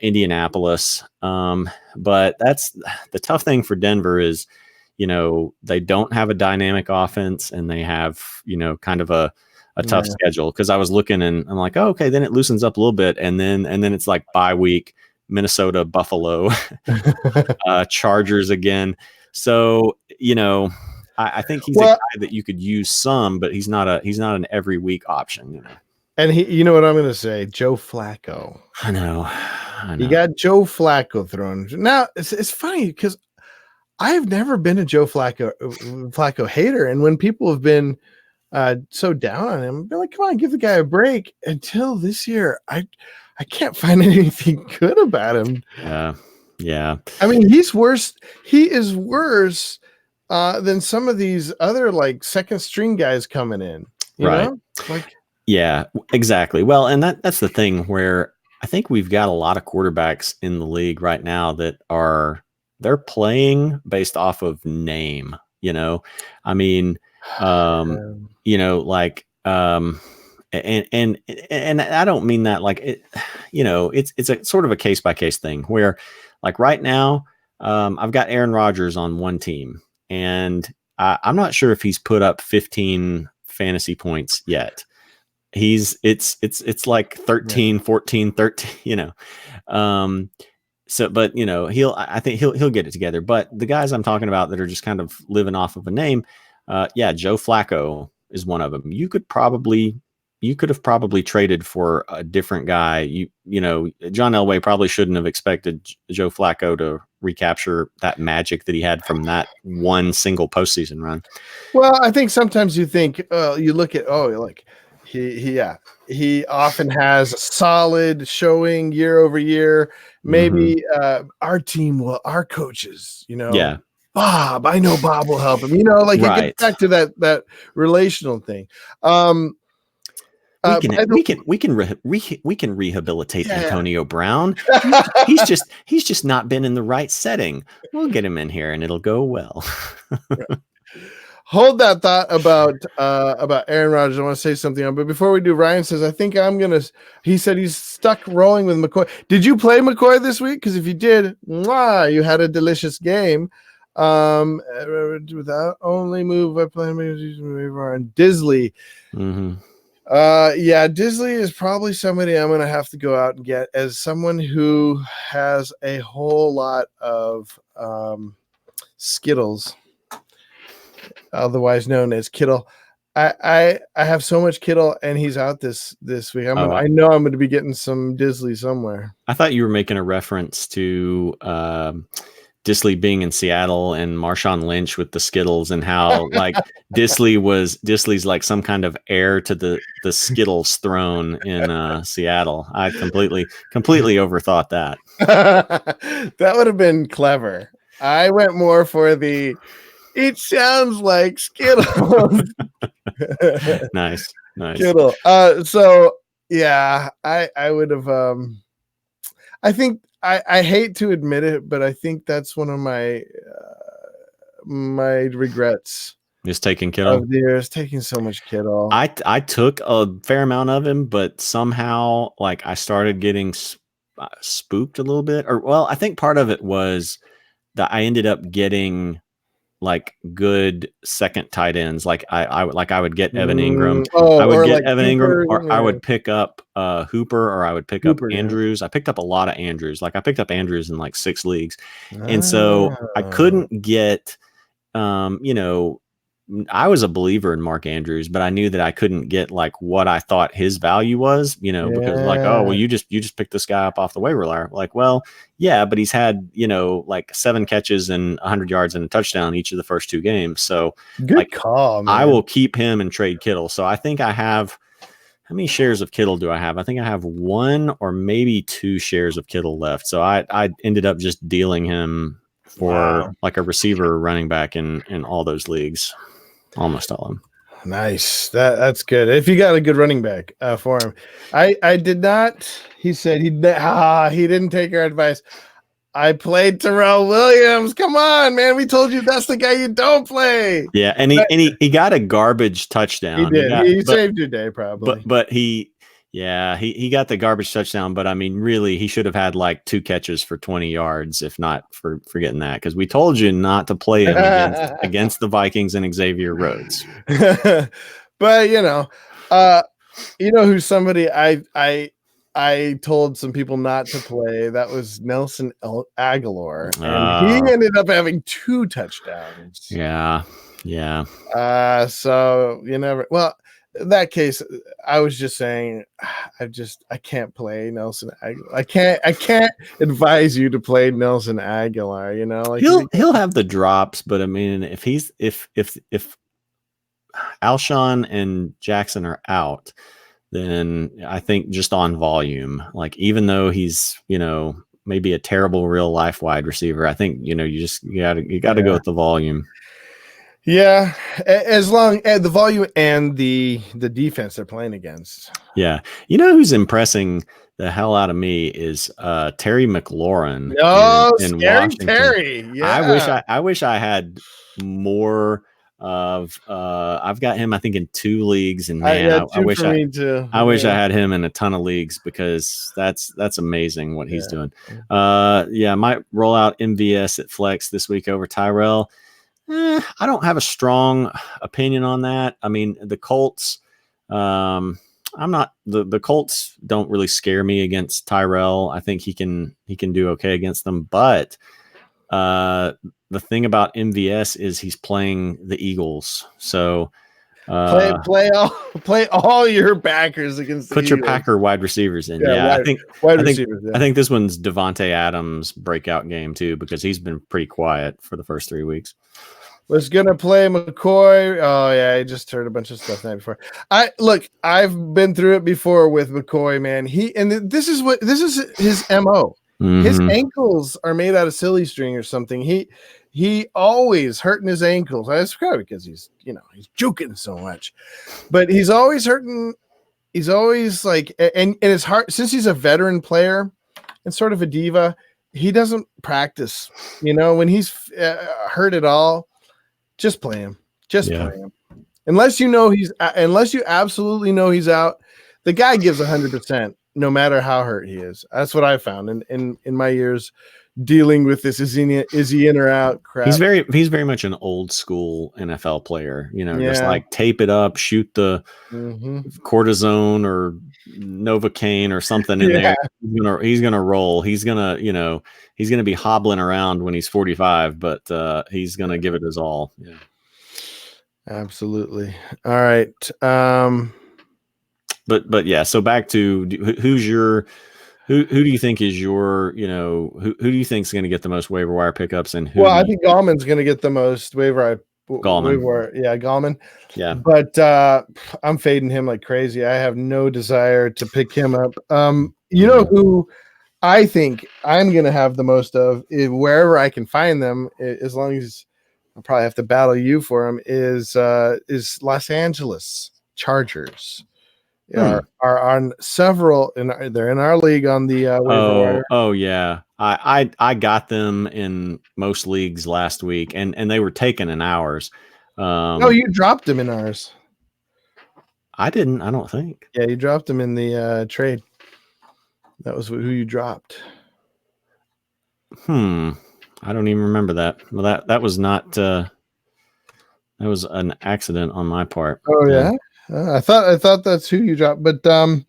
Indianapolis. But that's the tough thing for Denver is, they don't have a dynamic offense and they have, kind of a tough schedule. Cause I was looking and I'm like, oh, okay, then it loosens up a little bit. And then it's like bye week, Minnesota, Buffalo, Chargers again. So, I think he's a guy that you could use some, but he's not an every week option, And you know what I'm going to say? Joe Flacco. I know. You got Joe Flacco thrown. Now it's funny because I've never been a Joe Flacco hater, and when people have been so down on him, I've been like, come on, give the guy a break. Until this year, I can't find anything good about him. Yeah. I mean, he's worse. He is worse than some of these other like second string guys coming in. You know? Like, yeah, exactly. Well, and that's the thing where I think we've got a lot of quarterbacks in the league right now that they're playing based off of name, I mean, like, and I don't mean that like it, it's a sort of a case by case thing where like right now, I've got Aaron Rodgers on one team and I'm not sure if he's put up 15 fantasy points yet. It's like 13, 14, 13, so, but I think he'll get it together. But the guys I'm talking about that are just kind of living off of a name, Joe Flacco is one of them. You could have probably traded for a different guy. John Elway probably shouldn't have expected Joe Flacco to recapture that magic that he had from that one single postseason run. Well, I think sometimes you think, you look at, like he often has a solid showing year over year. Maybe our team our coaches, Bob, I know Bob will help him, like it gets back to that relational thing. We can rehabilitate Yeah. Antonio Brown. He's just not been in the right setting. We'll get him in here and it'll go well. Hold that thought about Aaron Rodgers. I want to say something on, but before we do, Ryan says, I think I'm gonna. He said he's stuck rolling with McCoy. Did you play McCoy this week? Because if you did, you had a delicious game. Without only move I play on Disley. Mm-hmm. Yeah, Disley is probably somebody I'm gonna have to go out and get as someone who has a whole lot of Skittles, otherwise known as Kittle. I have so much Kittle, and he's out this week. I know I'm going to be getting some Disley somewhere. I thought you were making a reference to Disley being in Seattle and Marshawn Lynch with the Skittles, and how like Disley's like some kind of heir to the Skittles throne in Seattle. I completely overthought that. That would have been clever. I went more for the it sounds like Skittles. Nice. Kittle. So yeah, I would have I think I hate to admit it, but I think that's one of my my regrets. Is taking Kittle. There's taking so much Kittle. I took a fair amount of him, but somehow like I started getting spooked a little bit. Or well, I think part of it was that I ended up getting like good second tight ends. Like I would get Evan Ingram. I would get like Evan Ingram, or I would pick up Hooper, or I would pick up Andrews. I picked up a lot of Andrews. Like I picked up Andrews in like 6 leagues. And so I couldn't get I was a believer in Mark Andrews, but I knew that I couldn't get like what I thought his value was, because like, oh, well, you just picked this guy up off the waiver wire. Like, well, yeah, but he's had, like 7 catches and 100 yards and a touchdown each of the first 2 games. So good call, man. I will keep him and trade Kittle. So I think I have, how many shares of Kittle do I have? I think I have 1 or maybe 2 shares of Kittle left. So I ended up just dealing him for like a receiver, running back in all those leagues. Almost all of them. Nice. That's good. If you got a good running back for him. I did not. He said he didn't take our advice. I played Terrell Williams. Come on, man. We told you that's the guy you don't play. Yeah, and he got a garbage touchdown. He did. He saved your day probably. But he got the garbage touchdown, but I mean, really, he should have had like 2 catches for 20 yards, if not for forgetting that, because we told you not to play him against the Vikings and Xavier Rhodes. But who's somebody I told some people not to play. That was Nelson Aguilar, and he ended up having 2 touchdowns. Yeah. So you never. Well. In that case, I was just saying, I can't play Nelson Aguilar. I can't advise you to play Nelson Aguilar. Like he'll have the drops, but I mean, if Alshon and Jackson are out, then I think just on volume, like even though he's maybe a terrible real life wide receiver, I think you got to go with the volume. Yeah, as long as the volume and the defense they're playing against. Yeah, who's impressing the hell out of me is Terry McLaurin. Oh, in Washington. Terry! Yeah, I wish I had more of. I've got him, I think, in 2 leagues, and man, I wish I had him in a ton of leagues, because that's amazing what he's doing. I might roll out MVS at flex this week over Tyrell. I don't have a strong opinion on that. I mean, the Colts, the Colts don't really scare me against Tyrell. I think he can do okay against them. But the thing about MVS is he's playing the Eagles. So play all your backers against the Put Eagles. Your Packer wide receivers in. I think this one's Devontae Adams' breakout game too, because he's been pretty quiet for the first 3 weeks. Was gonna play McCoy. Oh yeah, I just heard a bunch of stuff that before. I've been through it before with McCoy, man. This is his MO. Mm-hmm. His ankles are made out of silly string or something. He always hurting his ankles. That's probably because he's juking so much, but he's always hurting he's always like, and it's hard since he's a veteran player and sort of a diva. He doesn't practice, when he's hurt at all. Just play him. Just play him. Unless unless you absolutely know he's out, the guy gives 100%, no matter how hurt he is. That's what I found in my years dealing with this. Is he in or out crap. He's very much an old school NFL player, just like tape it up, shoot the cortisone or Novocaine or something in there. He's gonna roll. He's gonna be hobbling around when he's 45, but he's gonna give it his all. Yeah. Absolutely. All right. But yeah, so back to who do you think is your, who do you think is going to get the most waiver wire pickups, and who? Well, I think Gallman's going to get the most waiver wire. Yeah, Gallman. Yeah. But I'm fading him like crazy. I have no desire to pick him up. You know who I think I'm going to have the most of, wherever I can find them, as long as I'll probably have to battle you for them, is Los Angeles Chargers. Are on several, and they're in our league on the waiver wire. Oh yeah, I got them in most leagues last week, and they were taken in ours. No, you dropped them in ours. I didn't. I don't think. Yeah, you dropped them in the trade. That was who you dropped. I don't even remember that. Well, that was not. That was an accident on my part. Oh yeah. I thought that's who you dropped, but so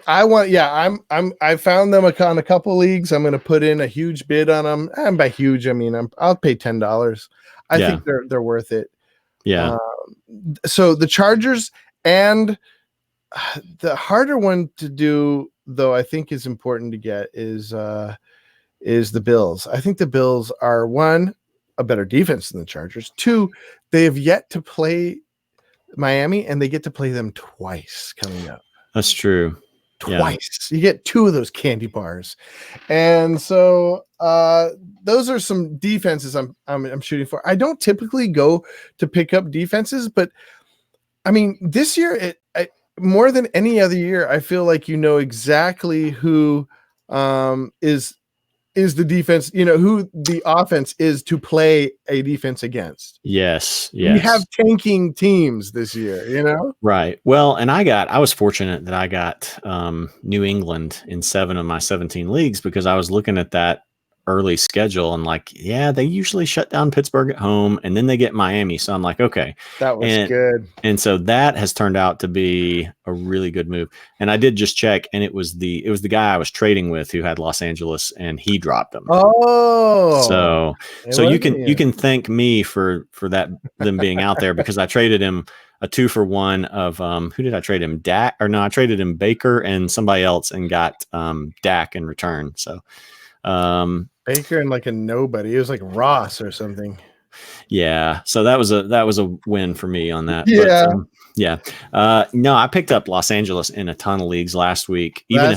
I found them on a couple leagues. I'm going to put in a huge bid on them, and by huge I mean I'll pay $10. I think they're worth it. Yeah. So the Chargers, and the harder one to do, though, I think is important to get, is the Bills. I think the Bills are, one, a better defense than the Chargers. Two, they have yet to play Miami, and they get to play them twice coming up. That's true. Twice. Yeah. You get two of those candy bars. And so those are some defenses I'm shooting for. I don't typically go to pick up defenses, but I mean, this year, more than any other year, I feel like exactly who is the defense, who the offense is to play a defense against. Yes. We have tanking teams this year, Right. Well, and I was fortunate that I got New England in 7 of my 17 leagues, because I was looking at that early schedule and they usually shut down Pittsburgh at home, and then they get Miami. So I'm like, okay, that was good. And so that has turned out to be a really good move. And I did just check, and it was the guy I was trading with who had Los Angeles, and he dropped them. Oh, so you can thank me for them being out there, because I traded him a 2-for-1 of who did I trade him? Dak, or no, I traded him Baker and somebody else, and got Dak in return. So Baker and a nobody. It was like Ross or something. Yeah. So that was a win for me on that. Yeah. But, no, I picked up Los Angeles in a ton of leagues last week, even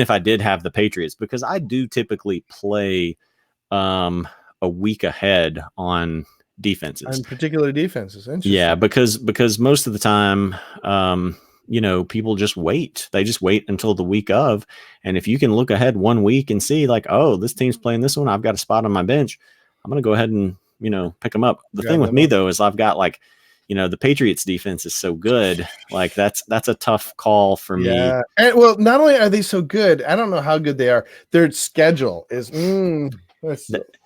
if I did have the Patriots, because I do typically play a week ahead on defenses. On particular defenses. Interesting. Yeah, because most of the time, people just wait. They just wait until the week of. And if you can look ahead 1 week and see this team's playing this one, I've got a spot on my bench, I'm going to go ahead and, pick them up. The thing with me, though, is I've got the Patriots defense is so good. That's a tough call for me. And, well, not only are they so good, I don't know how good they are. Their schedule is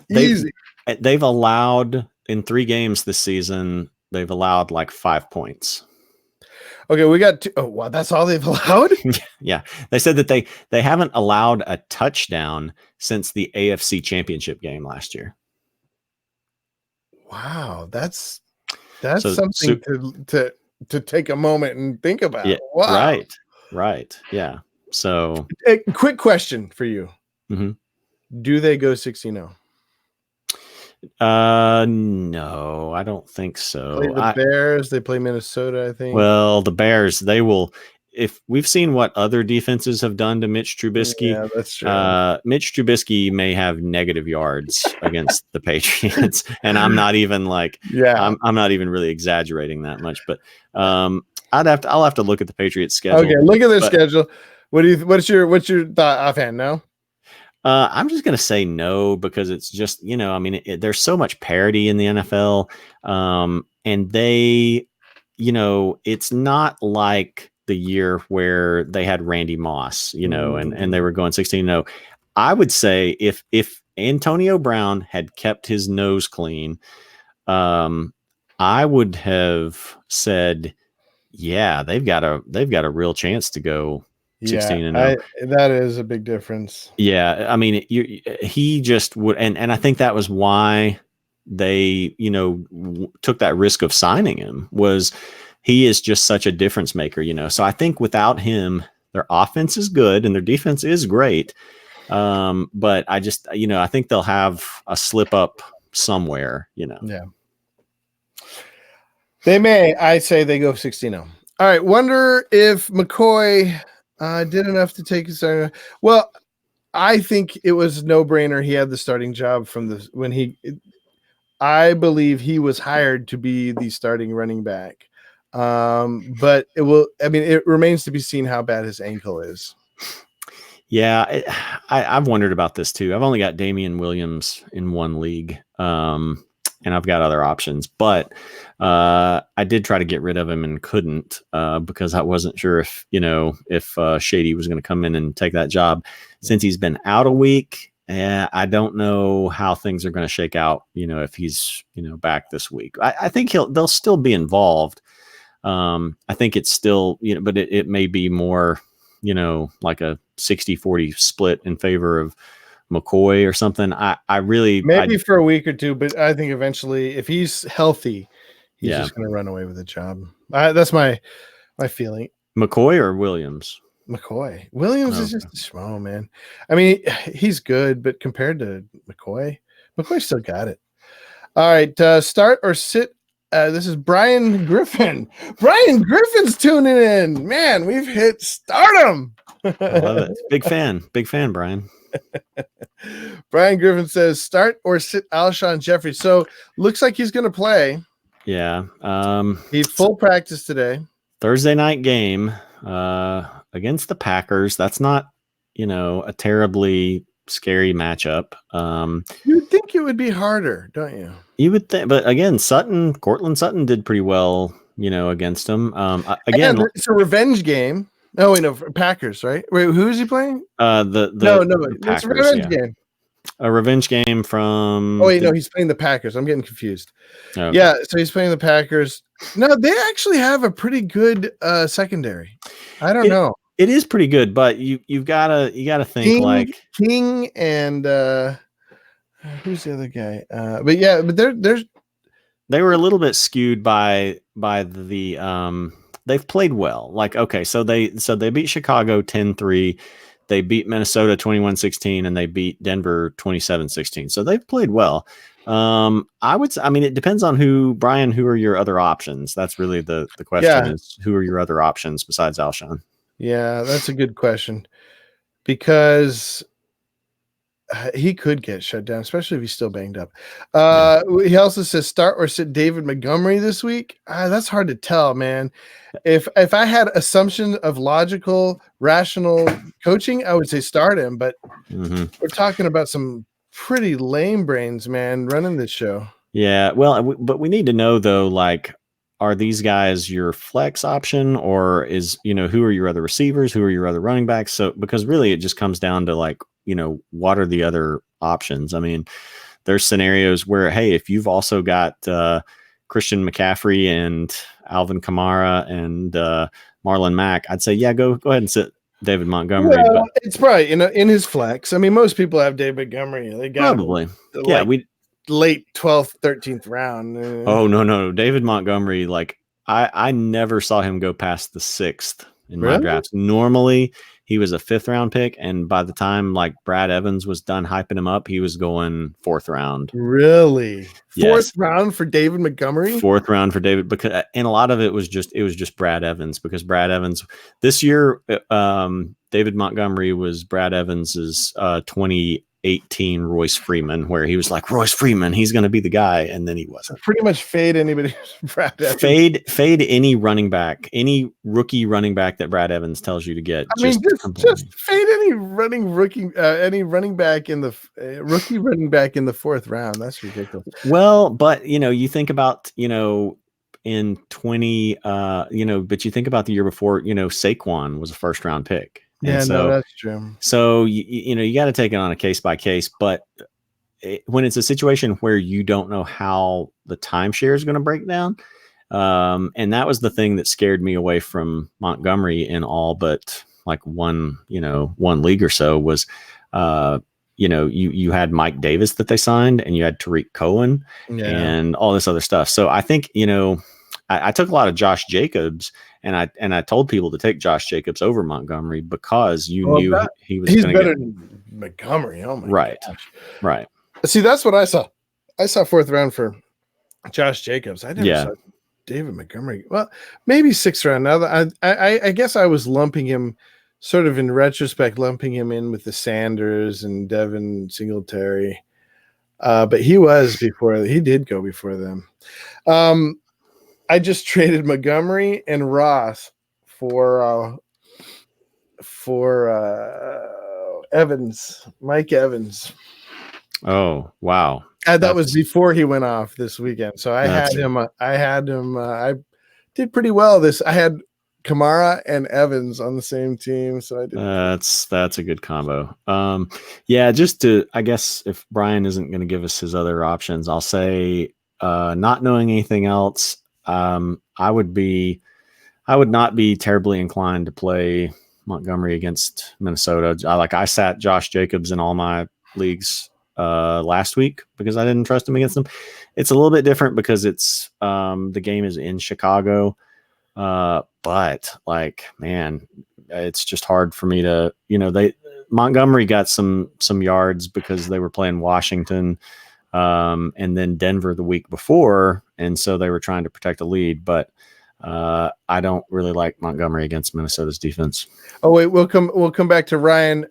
easy. They've allowed, in 3 games this season, they've allowed 5 points. Okay, we got two. Oh, wow, that's all they've allowed? Yeah. They said that they haven't allowed a touchdown since the AFC Championship game last year. Wow, that's something to take a moment and think about. Yeah, wow. Right. Yeah. So, a quick question for you. Mm-hmm. Do they go 6-0? No, I don't think so. Play the Bears. They play Minnesota, I think. Well, the Bears, they will. if we've seen what other defenses have done to Mitch Trubisky, Yeah, that's true. Mitch Trubisky may have negative yards against the Patriots, and I'm not even like, Yeah. I'm not even really exaggerating that much, but I'll have to look at the Patriots schedule. Okay, look at their but, schedule. What's your thought offhand? No. I'm just going to say no, because it's just, I mean, there's so much parity in the NFL. And they, it's not like the year where they had Randy Moss, and they were going 16-0. I would say if Antonio Brown had kept his nose clean, I would have said, yeah, they've got a real chance to go 16-0. That is a big difference. Yeah, I mean, he just would, and I think that was why they, took that risk of signing him, was he is just such a difference maker, So I think without him, their offense is good and their defense is great. But I just, I think they'll have a slip up somewhere, Yeah. They may. I say they go 16-0. All right. Wonder if McCoy did enough to take his starting. Well, I think it was no brainer. He had the starting job I believe he was hired to be the starting running back. But it remains to be seen how bad his ankle is. Yeah, I've wondered about this too. I've only got Damian Williams in one league, and I've got other options, but I did try to get rid of him and couldn't because I wasn't sure if Shady was going to come in and take that job. Since he's been out a week, I don't know how things are going to shake out. If he's back this week, I think they'll still be involved. I think it's still but it may be more like a 60-40 split in favor of McCoy or something. I really maybe for a week or two, but I think eventually, if he's healthy, he's just going to run away with the job. That's my feeling. McCoy or Williams? McCoy. Williams is just a schmo, man. I mean, he's good, but compared to McCoy still got it. All right, start or sit. This is Brian Griffin. Brian Griffin's tuning in. Man, we've hit stardom. I love it. Big fan, Brian. Brian Griffin says, start or sit Alshon Jeffrey. So looks like he's going to play. Yeah. He full practice today. Thursday night game against the Packers. That's not, a terribly scary matchup. You'd think it would be harder, don't you? You would think, but again, Cortland Sutton did pretty well, against him. Again, it's a revenge game. Oh, wait, no, Packers, right? Wait, who is he playing? No, the Packers, it's a revenge game. A revenge game from. Oh wait, no, he's playing the Packers. I'm getting confused. Okay. Yeah, so he's playing the Packers. No, they actually have a pretty good secondary. I don't know. It is pretty good, but you gotta think King and who's the other guy? But yeah, but they were a little bit skewed by the they've played well. Like, okay, so they beat Chicago 10-3, they beat Minnesota 21-16, and they beat Denver 27-16. So they've played well. It depends on who are your other options? That's really the question is, who are your other options besides Alshon? Yeah, that's a good question, because he could get shut down, especially if he's still banged up. He also says start or sit David Montgomery this week. That's hard to tell, man. If I had assumption of logical, rational coaching, I would say start him. But we're talking about some pretty lame brains, man, running this show. Yeah, well, but we need to know though, like, are these guys your flex option, or is who are your other receivers, who are your other running backs? So because really it just comes down to like, what are the other options? I mean, there's scenarios where, hey, if you've also got Christian McCaffrey and Alvin Kamara and Marlon Mack, I'd say, yeah, go ahead and sit David Montgomery. Well, but it's probably in his flex. I mean, most people have David Montgomery. They got probably late 12th, 13th round. Oh no, David Montgomery. Like I never saw him go past the 6th in my drafts. Normally, he was a 5th round pick, and by the time like Brad Evans was done hyping him up, he was going 4th round. Really? Yes. 4th round for David Montgomery? 4th round for David, because and a lot of it was just Brad Evans, because Brad Evans this year, David Montgomery was Brad Evans's 2018 Royce Freeman, where he was like, Royce Freeman, he's going to be the guy, and then he wasn't. Pretty much fade anybody. Brad Evans. Fade any running back, any rookie running back that Brad Evans tells you to get. I mean, just fade any running back in the rookie running back in the 4th round. That's ridiculous. Well, but you think about in 20 but you think about the year before, Saquon was a 1st round pick. Yeah, no, that's true. So you got to take it on a case by case, but when it's a situation where you don't know how the timeshare is going to break down, and that was the thing that scared me away from Montgomery in all but like one league or so, was you had Mike Davis that they signed, and you had Tariq Cohen and all this other stuff. So I think I took a lot of Josh Jacobs, and I told people to take Josh Jacobs over Montgomery, because he's better than Montgomery. Oh my gosh. Right. See, that's what I saw. I saw 4th round for Josh Jacobs. I never saw David Montgomery. Well, maybe 6th round. Now that I guess I was lumping him, sort of in retrospect, lumping him in with the Sanders and Devin Singletary. But he did go before them. I just traded Montgomery and Ross for Evans, Mike Evans. Oh, wow. That was before he went off this weekend. So I had him. I did pretty well. I had Kamara and Evans on the same team. So I did. That's a good combo. I guess if Brian isn't going to give us his other options, I'll say, not knowing anything else, I would not be terribly inclined to play Montgomery against Minnesota. I sat Josh Jacobs in all my leagues last week because I didn't trust him against them. It's a little bit different because it's the game is in Chicago, but man, it's just hard for me to Montgomery got some yards because they were playing Washington and then Denver the week before, and so they were trying to protect a lead, but I don't really like Montgomery against Minnesota's defense. Oh wait, we'll come back to Ryan.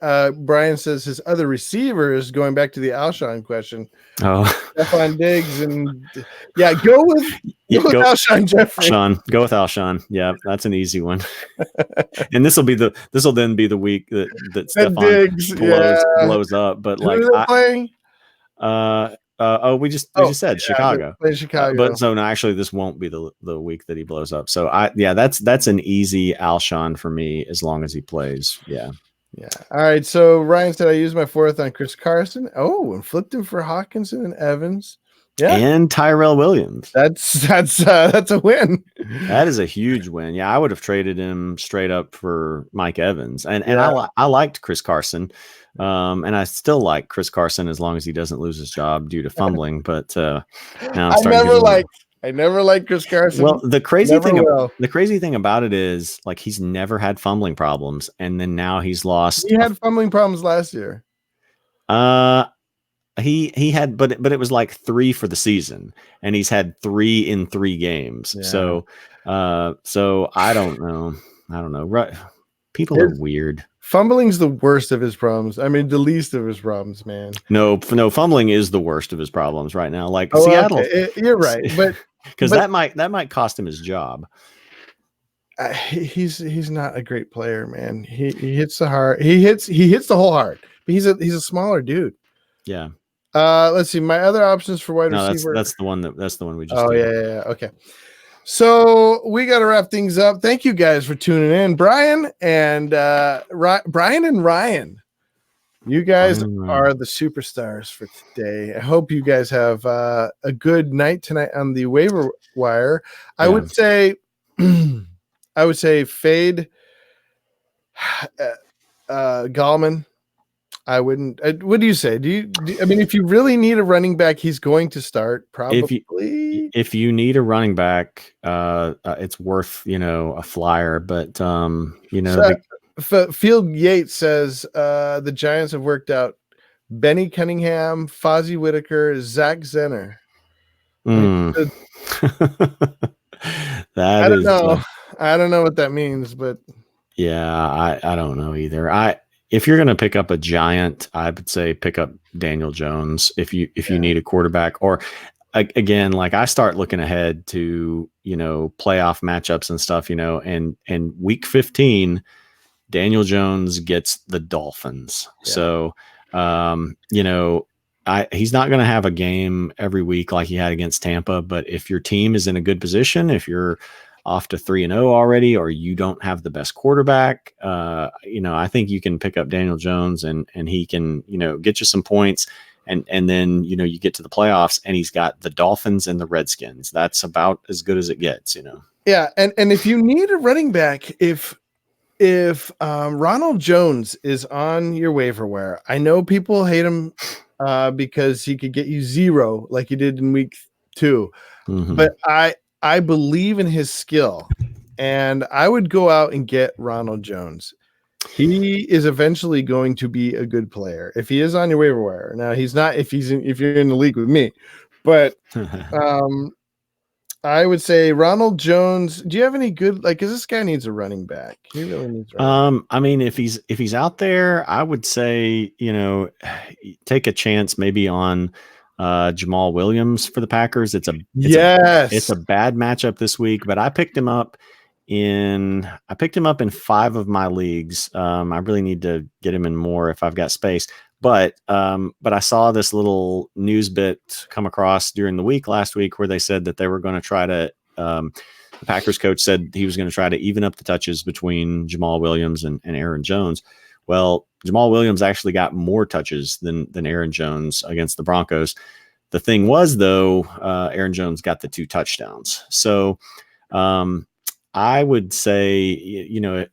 Brian says his other receivers, going back to the Alshon question. Oh, Stephon Diggs and go with Alshon Jeffrey. Go with Alshon. Yeah, that's an easy one. And this will then be the week that Stephon Diggs blows up. But who are they playing? We just said Chicago. Chicago. But so no, actually, this won't be the week that he blows up. So that's an easy Alshon for me as long as he plays. Yeah. All right. So Ryan said I used my 4th on Chris Carson. Oh, and flipped him for Hawkinson and Evans. Yeah, and Tyrell Williams. That's a win. That is a huge win. Yeah, I would have traded him straight up for Mike Evans, and I liked Chris Carson. And I still like Chris Carson as long as he doesn't lose his job due to fumbling. But now I never liked Chris Carson. Well, the crazy thing about it is he's never had fumbling problems, and then now he's lost. He had fumbling problems last year. He had, but it was 3 for the season, and he's had 3 in 3 games. Yeah. So I don't know. Right? People are weird. Fumbling's the worst of his problems. I mean, the least of his problems, man. No, fumbling is the worst of his problems right now. Seattle. Okay. You're right, but because that might cost him his job. He's not a great player, man. He hits the heart. He hits the whole heart. But he's a smaller dude. Yeah. Let's see. My other options for wide receiver. That's the one we just. Oh yeah. Okay. So we got to wrap things up. Thank you guys for tuning in, Brian and Ryan. You guys are the superstars for today. I hope you guys have a good night tonight on the waiver wire. I would say fade Gallman. I wouldn't. What do you say? I mean, if you really need a running back, he's going to start probably. If you need a running back, it's worth a flyer. But Field Yates says the Giants have worked out Benny Cunningham, Fozzie Whitaker, Zach Zenner. That I don't is, know. I don't know what that means, but yeah, I don't know either. If you're going to pick up a giant, I would say pick up Daniel Jones if you need a quarterback. Or again, like I start looking ahead to playoff matchups and stuff, and week 15, Daniel Jones gets the Dolphins. Yeah. So he's not going to have a game every week like he had against Tampa, but if your team is in a good position, if you're off to 3-0 already, or you don't have the best quarterback, I think you can pick up Daniel Jones and he can, get you some points. And then, you get to the playoffs and he's got the Dolphins and the Redskins. That's about as good as it gets, Yeah. And if you need a running back, if Ronald Jones is on your waiver wire, I know people hate him because he could get you 0 like he did in week 2. Mm-hmm. But I believe in his skill, and I would go out and get Ronald Jones. He is eventually going to be a good player if he is on your waiver wire. Now he's not if you're in the league with me, but I would say Ronald Jones. Do you have any good, because this guy needs a running back? He really needs a running back. I mean, if he's out there, I would say, take a chance maybe on Jamal Williams for the Packers. It's a bad matchup this week, but I picked him up in 5 of my leagues. I really need to get him in more if I've got space. But I saw this little news bit come across during the week last week where they said that they were going to try to, the Packers coach said he was going to try to even up the touches between Jamal Williams and Aaron Jones. Well, Jamal Williams actually got more touches than Aaron Jones against the Broncos. The thing was, though, Aaron Jones got the 2 touchdowns. So I would say,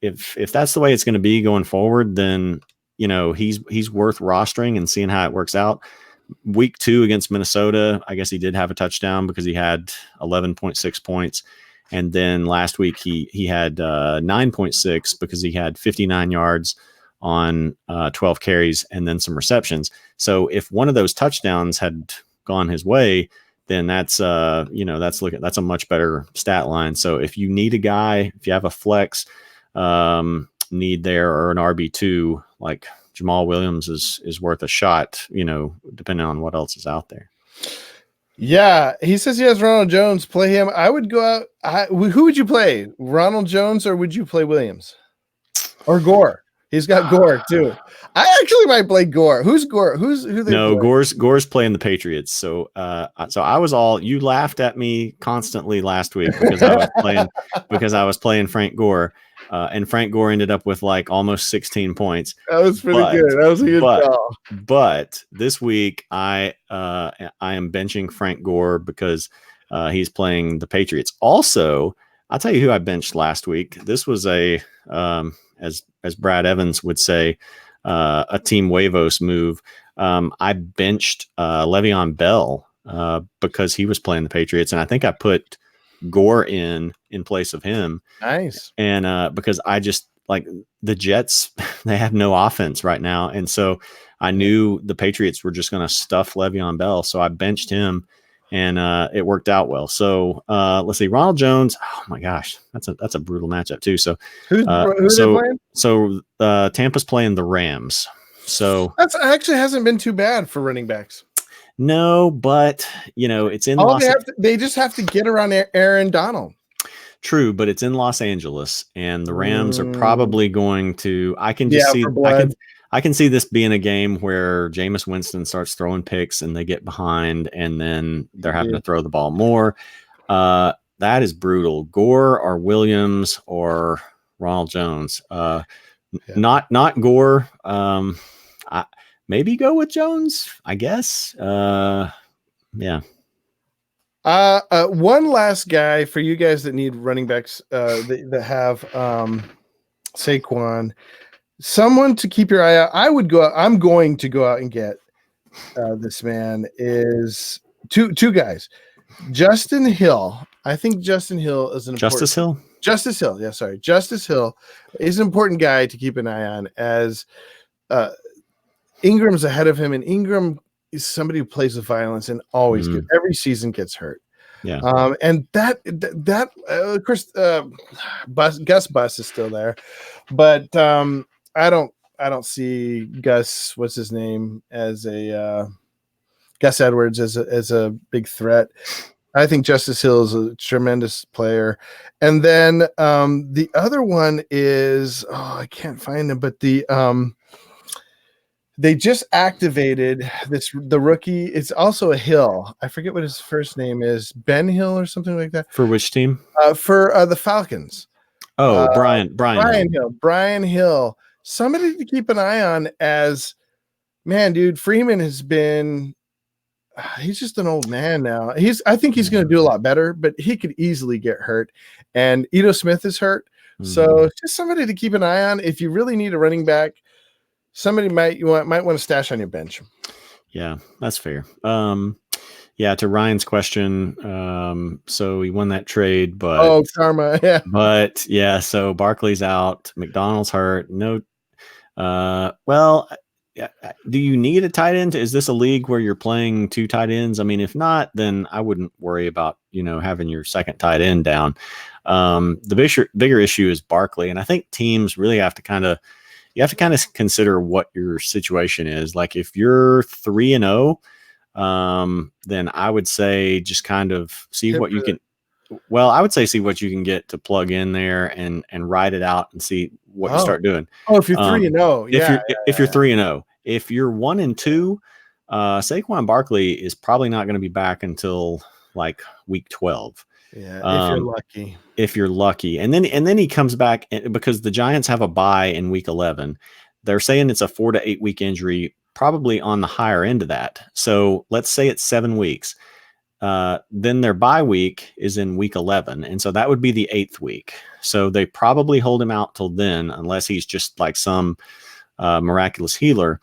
if that's the way it's going to be going forward, then he's worth rostering and seeing how it works out. Week 2 against Minnesota, I guess he did have a touchdown because he had 11.6 points. And then last week he had 9.6 because he had 59 yards on 12 carries and then some receptions. So if one of those touchdowns had gone his way, then that's a much better stat line. So if you need a guy, if you have a flex need there or an RB2, like Jamal Williams is worth a shot, depending on what else is out there. Yeah, he says he has Ronald Jones. Play him. I would go out. Who would you play, Ronald Jones, or would you play Williams or Gore? He's got Gore too. I actually might play Gore. Who's Gore? Gore's playing the Patriots. So I was you laughed at me constantly last week because I was playing Frank Gore. And Frank Gore ended up with like almost 16 points. That was pretty good. That was a good call. But this week I am benching Frank Gore because he's playing the Patriots. Also, I'll tell you who I benched last week. This was as Brad Evans would say, a Team Wavos move. I benched Le'Veon Bell because he was playing the Patriots, and I think I put Gore in place of him. Nice. And because I just like the Jets, they have no offense right now. And so I knew the Patriots were just going to stuff Le'Veon Bell. So I benched him and it worked out well. So let's see, Ronald Jones. Oh my gosh, that's a brutal matchup too. So who's playing? So Tampa's playing the Rams. So that's actually hasn't been too bad for running backs. No, but it's in. They just have to get around Aaron Donald. True, but it's in Los Angeles, and the Rams are probably going to. I can just see. I can see this being a game where Jameis Winston starts throwing picks, and they get behind, and then they're having to throw the ball more. That is brutal. Gore or Williams or Ronald Jones. Not Gore. Maybe go with Jones, I guess. Yeah. One last guy for you guys that need running backs that have Saquon. Someone to keep your eye out. I'm going to go out and get this man is two guys. Justin Hill. I think Justin Hill is an Justice Hill. Justice Hill. Yeah, sorry. Justice Hill is an important guy to keep an eye on, as Ingram's ahead of him, and Ingram is somebody who plays with violence and always every season gets hurt. Yeah. And that of course, Gus Bus is still there, but I don't see Gus, what's his name, as a Gus Edwards as a big threat. I think Justice Hill is a tremendous player. And then the other one is, I can't find him, but they just activated the rookie. It's also a Hill. I forget what his first name is. Ben Hill or something like that. For which team? For the Falcons. Oh, Brian Hill. Brian Hill. Somebody to keep an eye on, as, man, dude, Freeman has been, he's just an old man now. I think he's going to do a lot better, but he could easily get hurt. And Ito Smith is hurt. So just somebody to keep an eye on. If you really need a running back, somebody might want to stash on your bench. Yeah, that's fair. Yeah, to Ryan's question, so he won that trade, but karma, yeah. But yeah, so Barkley's out, McDonald's hurt. No, well, do you need a tight end? Is this a league where you're playing two tight ends? I mean, if not, then I wouldn't worry about having your second tight end down. The bigger issue is Barkley, and I think teams really have to kind of consider what your situation is. Like if you're 3-0, then I would say just kind of see what you can. Well, I would say see what you can get to plug in there and ride it out and see what you start doing. Oh, if you're 3-0, if you're 3-0, if you're 1-2, Saquon Barkley is probably not going to be back until like week 12. Yeah, if you're lucky, and then he comes back because the Giants have a bye in week 11. They're saying it's a 4 to 8 week injury, probably on the higher end of that. So let's say it's 7 weeks. Then their bye week is in week 11. And so that would be the 8th week. So they probably hold him out till then, unless he's just like some miraculous healer.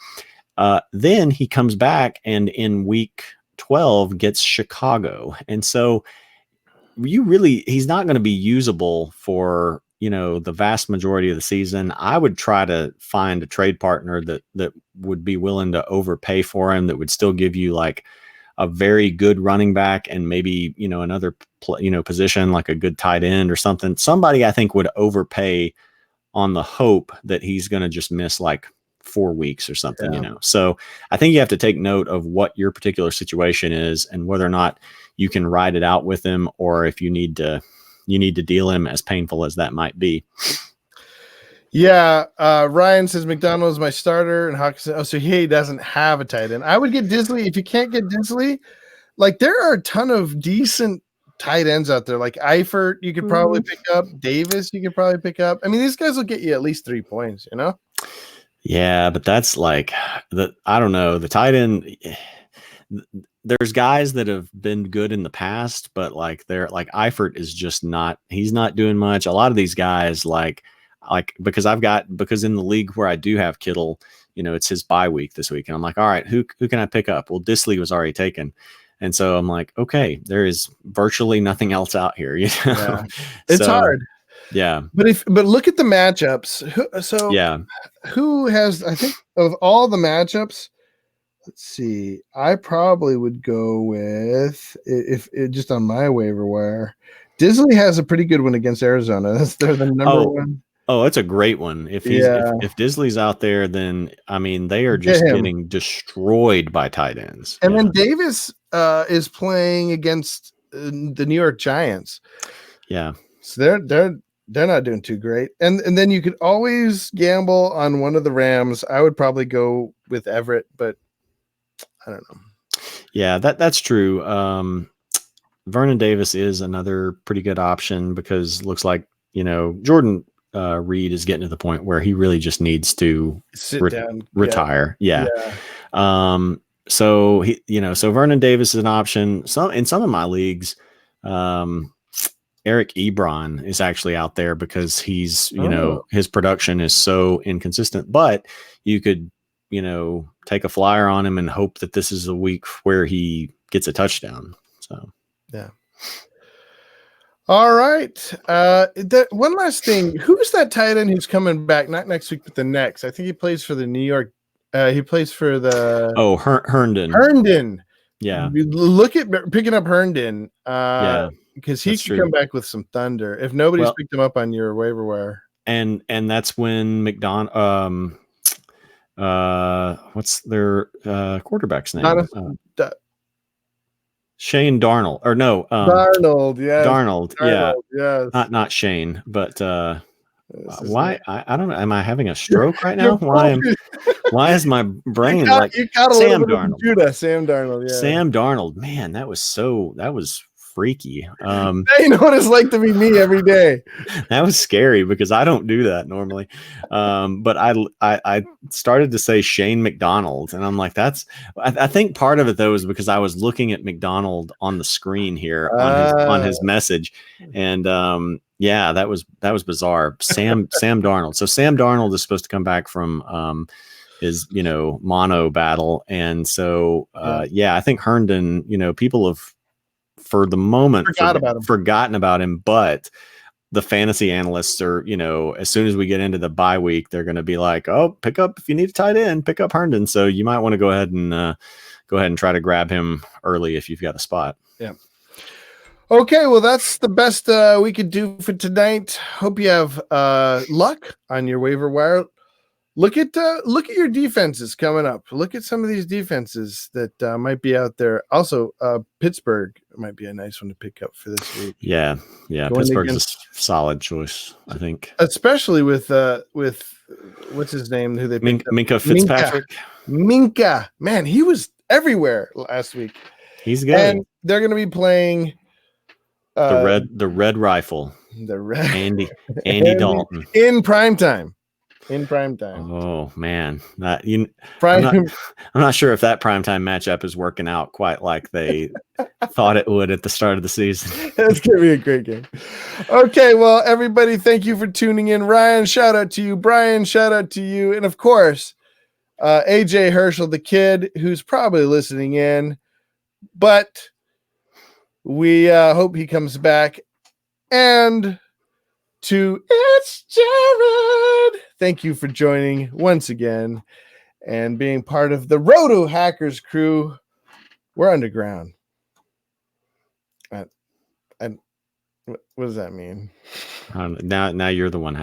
Then he comes back and in week 12 gets Chicago. And so he's not going to be usable for, the vast majority of the season. I would try to find a trade partner that would be willing to overpay for him, that would still give you like a very good running back and maybe, another, position like a good tight end or something. Somebody I think would overpay on the hope that he's going to just miss like 4 weeks or something, So I think you have to take note of what your particular situation is and whether or not you can ride it out with him, or if you need to deal him, as painful as that might be. Yeah. Ryan says McDonald's my starter, and Hawkinson. Oh, so he doesn't have a tight end. I would get Disley. If you can't get Disley, like there are a ton of decent tight ends out there. Like Eifert, you could probably pick up. Davis, you could probably pick up. I mean, these guys will get you at least 3 points, Yeah, but that's like I don't know, the tight end. There's guys that have been good in the past, but like Eifert is just he's not doing much. A lot of these guys because in the league where I do have Kittle, it's his bye week this week. And I'm like, all right, who can I pick up? Well, Disley was already taken. And so I'm like, okay, there is virtually nothing else out here. Yeah. It's hard. Yeah. But look at the matchups. Who has, I think of all the matchups, let's see, I probably would go with, if just on my waiver wire, Disley has a pretty good one against Arizona. They're the number one. Oh, it's a great one. If Disley's out there, then I mean they are just getting destroyed by tight ends. And then Davis is playing against the New York Giants. Yeah. So they're not doing too great. And then you could always gamble on one of the Rams. I would probably go with Everett, but I don't know. Yeah, that's true. Vernon Davis is another pretty good option because it looks like, Jordan Reed is getting to the point where he really just needs to retire. Yeah. So so Vernon Davis is an option. In some of my leagues, Eric Ebron is actually out there because he's, his production is so inconsistent, but you could, take a flyer on him and hope that this is a week where he gets a touchdown. So, yeah. All right. One last thing. Who's that tight end who's coming back? Not next week, but the next. I think he plays for the New York. He plays for the Herndon. Herndon. Yeah. Look at picking up Herndon. Yeah. Because he could come back with some thunder if nobody's picked him up on your waiver wire. And that's when what's their quarterback's name? Shane Darnold, or no, Darnold, yes. Darnold, yeah, yes. Not Shane, but why? I don't know. Am I having a stroke right now? Why is my brain like Sam Darnold? Sam Darnold, yeah. Sam Darnold, man, that was freaky. Now you know what it's like to be me every day. That was scary because I don't do that normally. But I started to say Shane McDonald, and I'm like, I think part of it though is because I was looking at McDonald on the screen here on his message, and yeah, that was bizarre. Sam Darnold. So Sam Darnold is supposed to come back from his mono battle, and so yeah, I think Herndon. People have, for the moment, forgotten about him, but the fantasy analysts are, as soon as we get into the bye week, they're going to be like, oh, pick up, if you need a tight end, pick up Herndon. So you might want to go ahead and try to grab him early if you've got a spot. Yeah. Okay, well, that's the best we could do for tonight. Hope you have luck on your waiver wire. Look at your defenses coming up. Look at some of these defenses that might be out there. Also, Pittsburgh might be a nice one to pick up for this week. Yeah. Pittsburgh's a solid choice, I think. Especially with what's his name? Who they picked Minka Fitzpatrick. Minka, man, he was everywhere last week. He's good. And they're going to be playing the red rifle. Andy Dalton in primetime. Oh man, I'm not sure if that primetime matchup is working out quite like they thought it would at the start of the season. That's gonna be a great game. Okay, well, everybody, thank you for tuning in. Ryan, shout out to you. Brian, shout out to you, and of course, AJ Herschel, the kid, who's probably listening in, but we hope he comes back. And to It's Jared, thank you for joining once again and being part of the Rotohackers crew. We're underground. And what does that mean? Now you're the one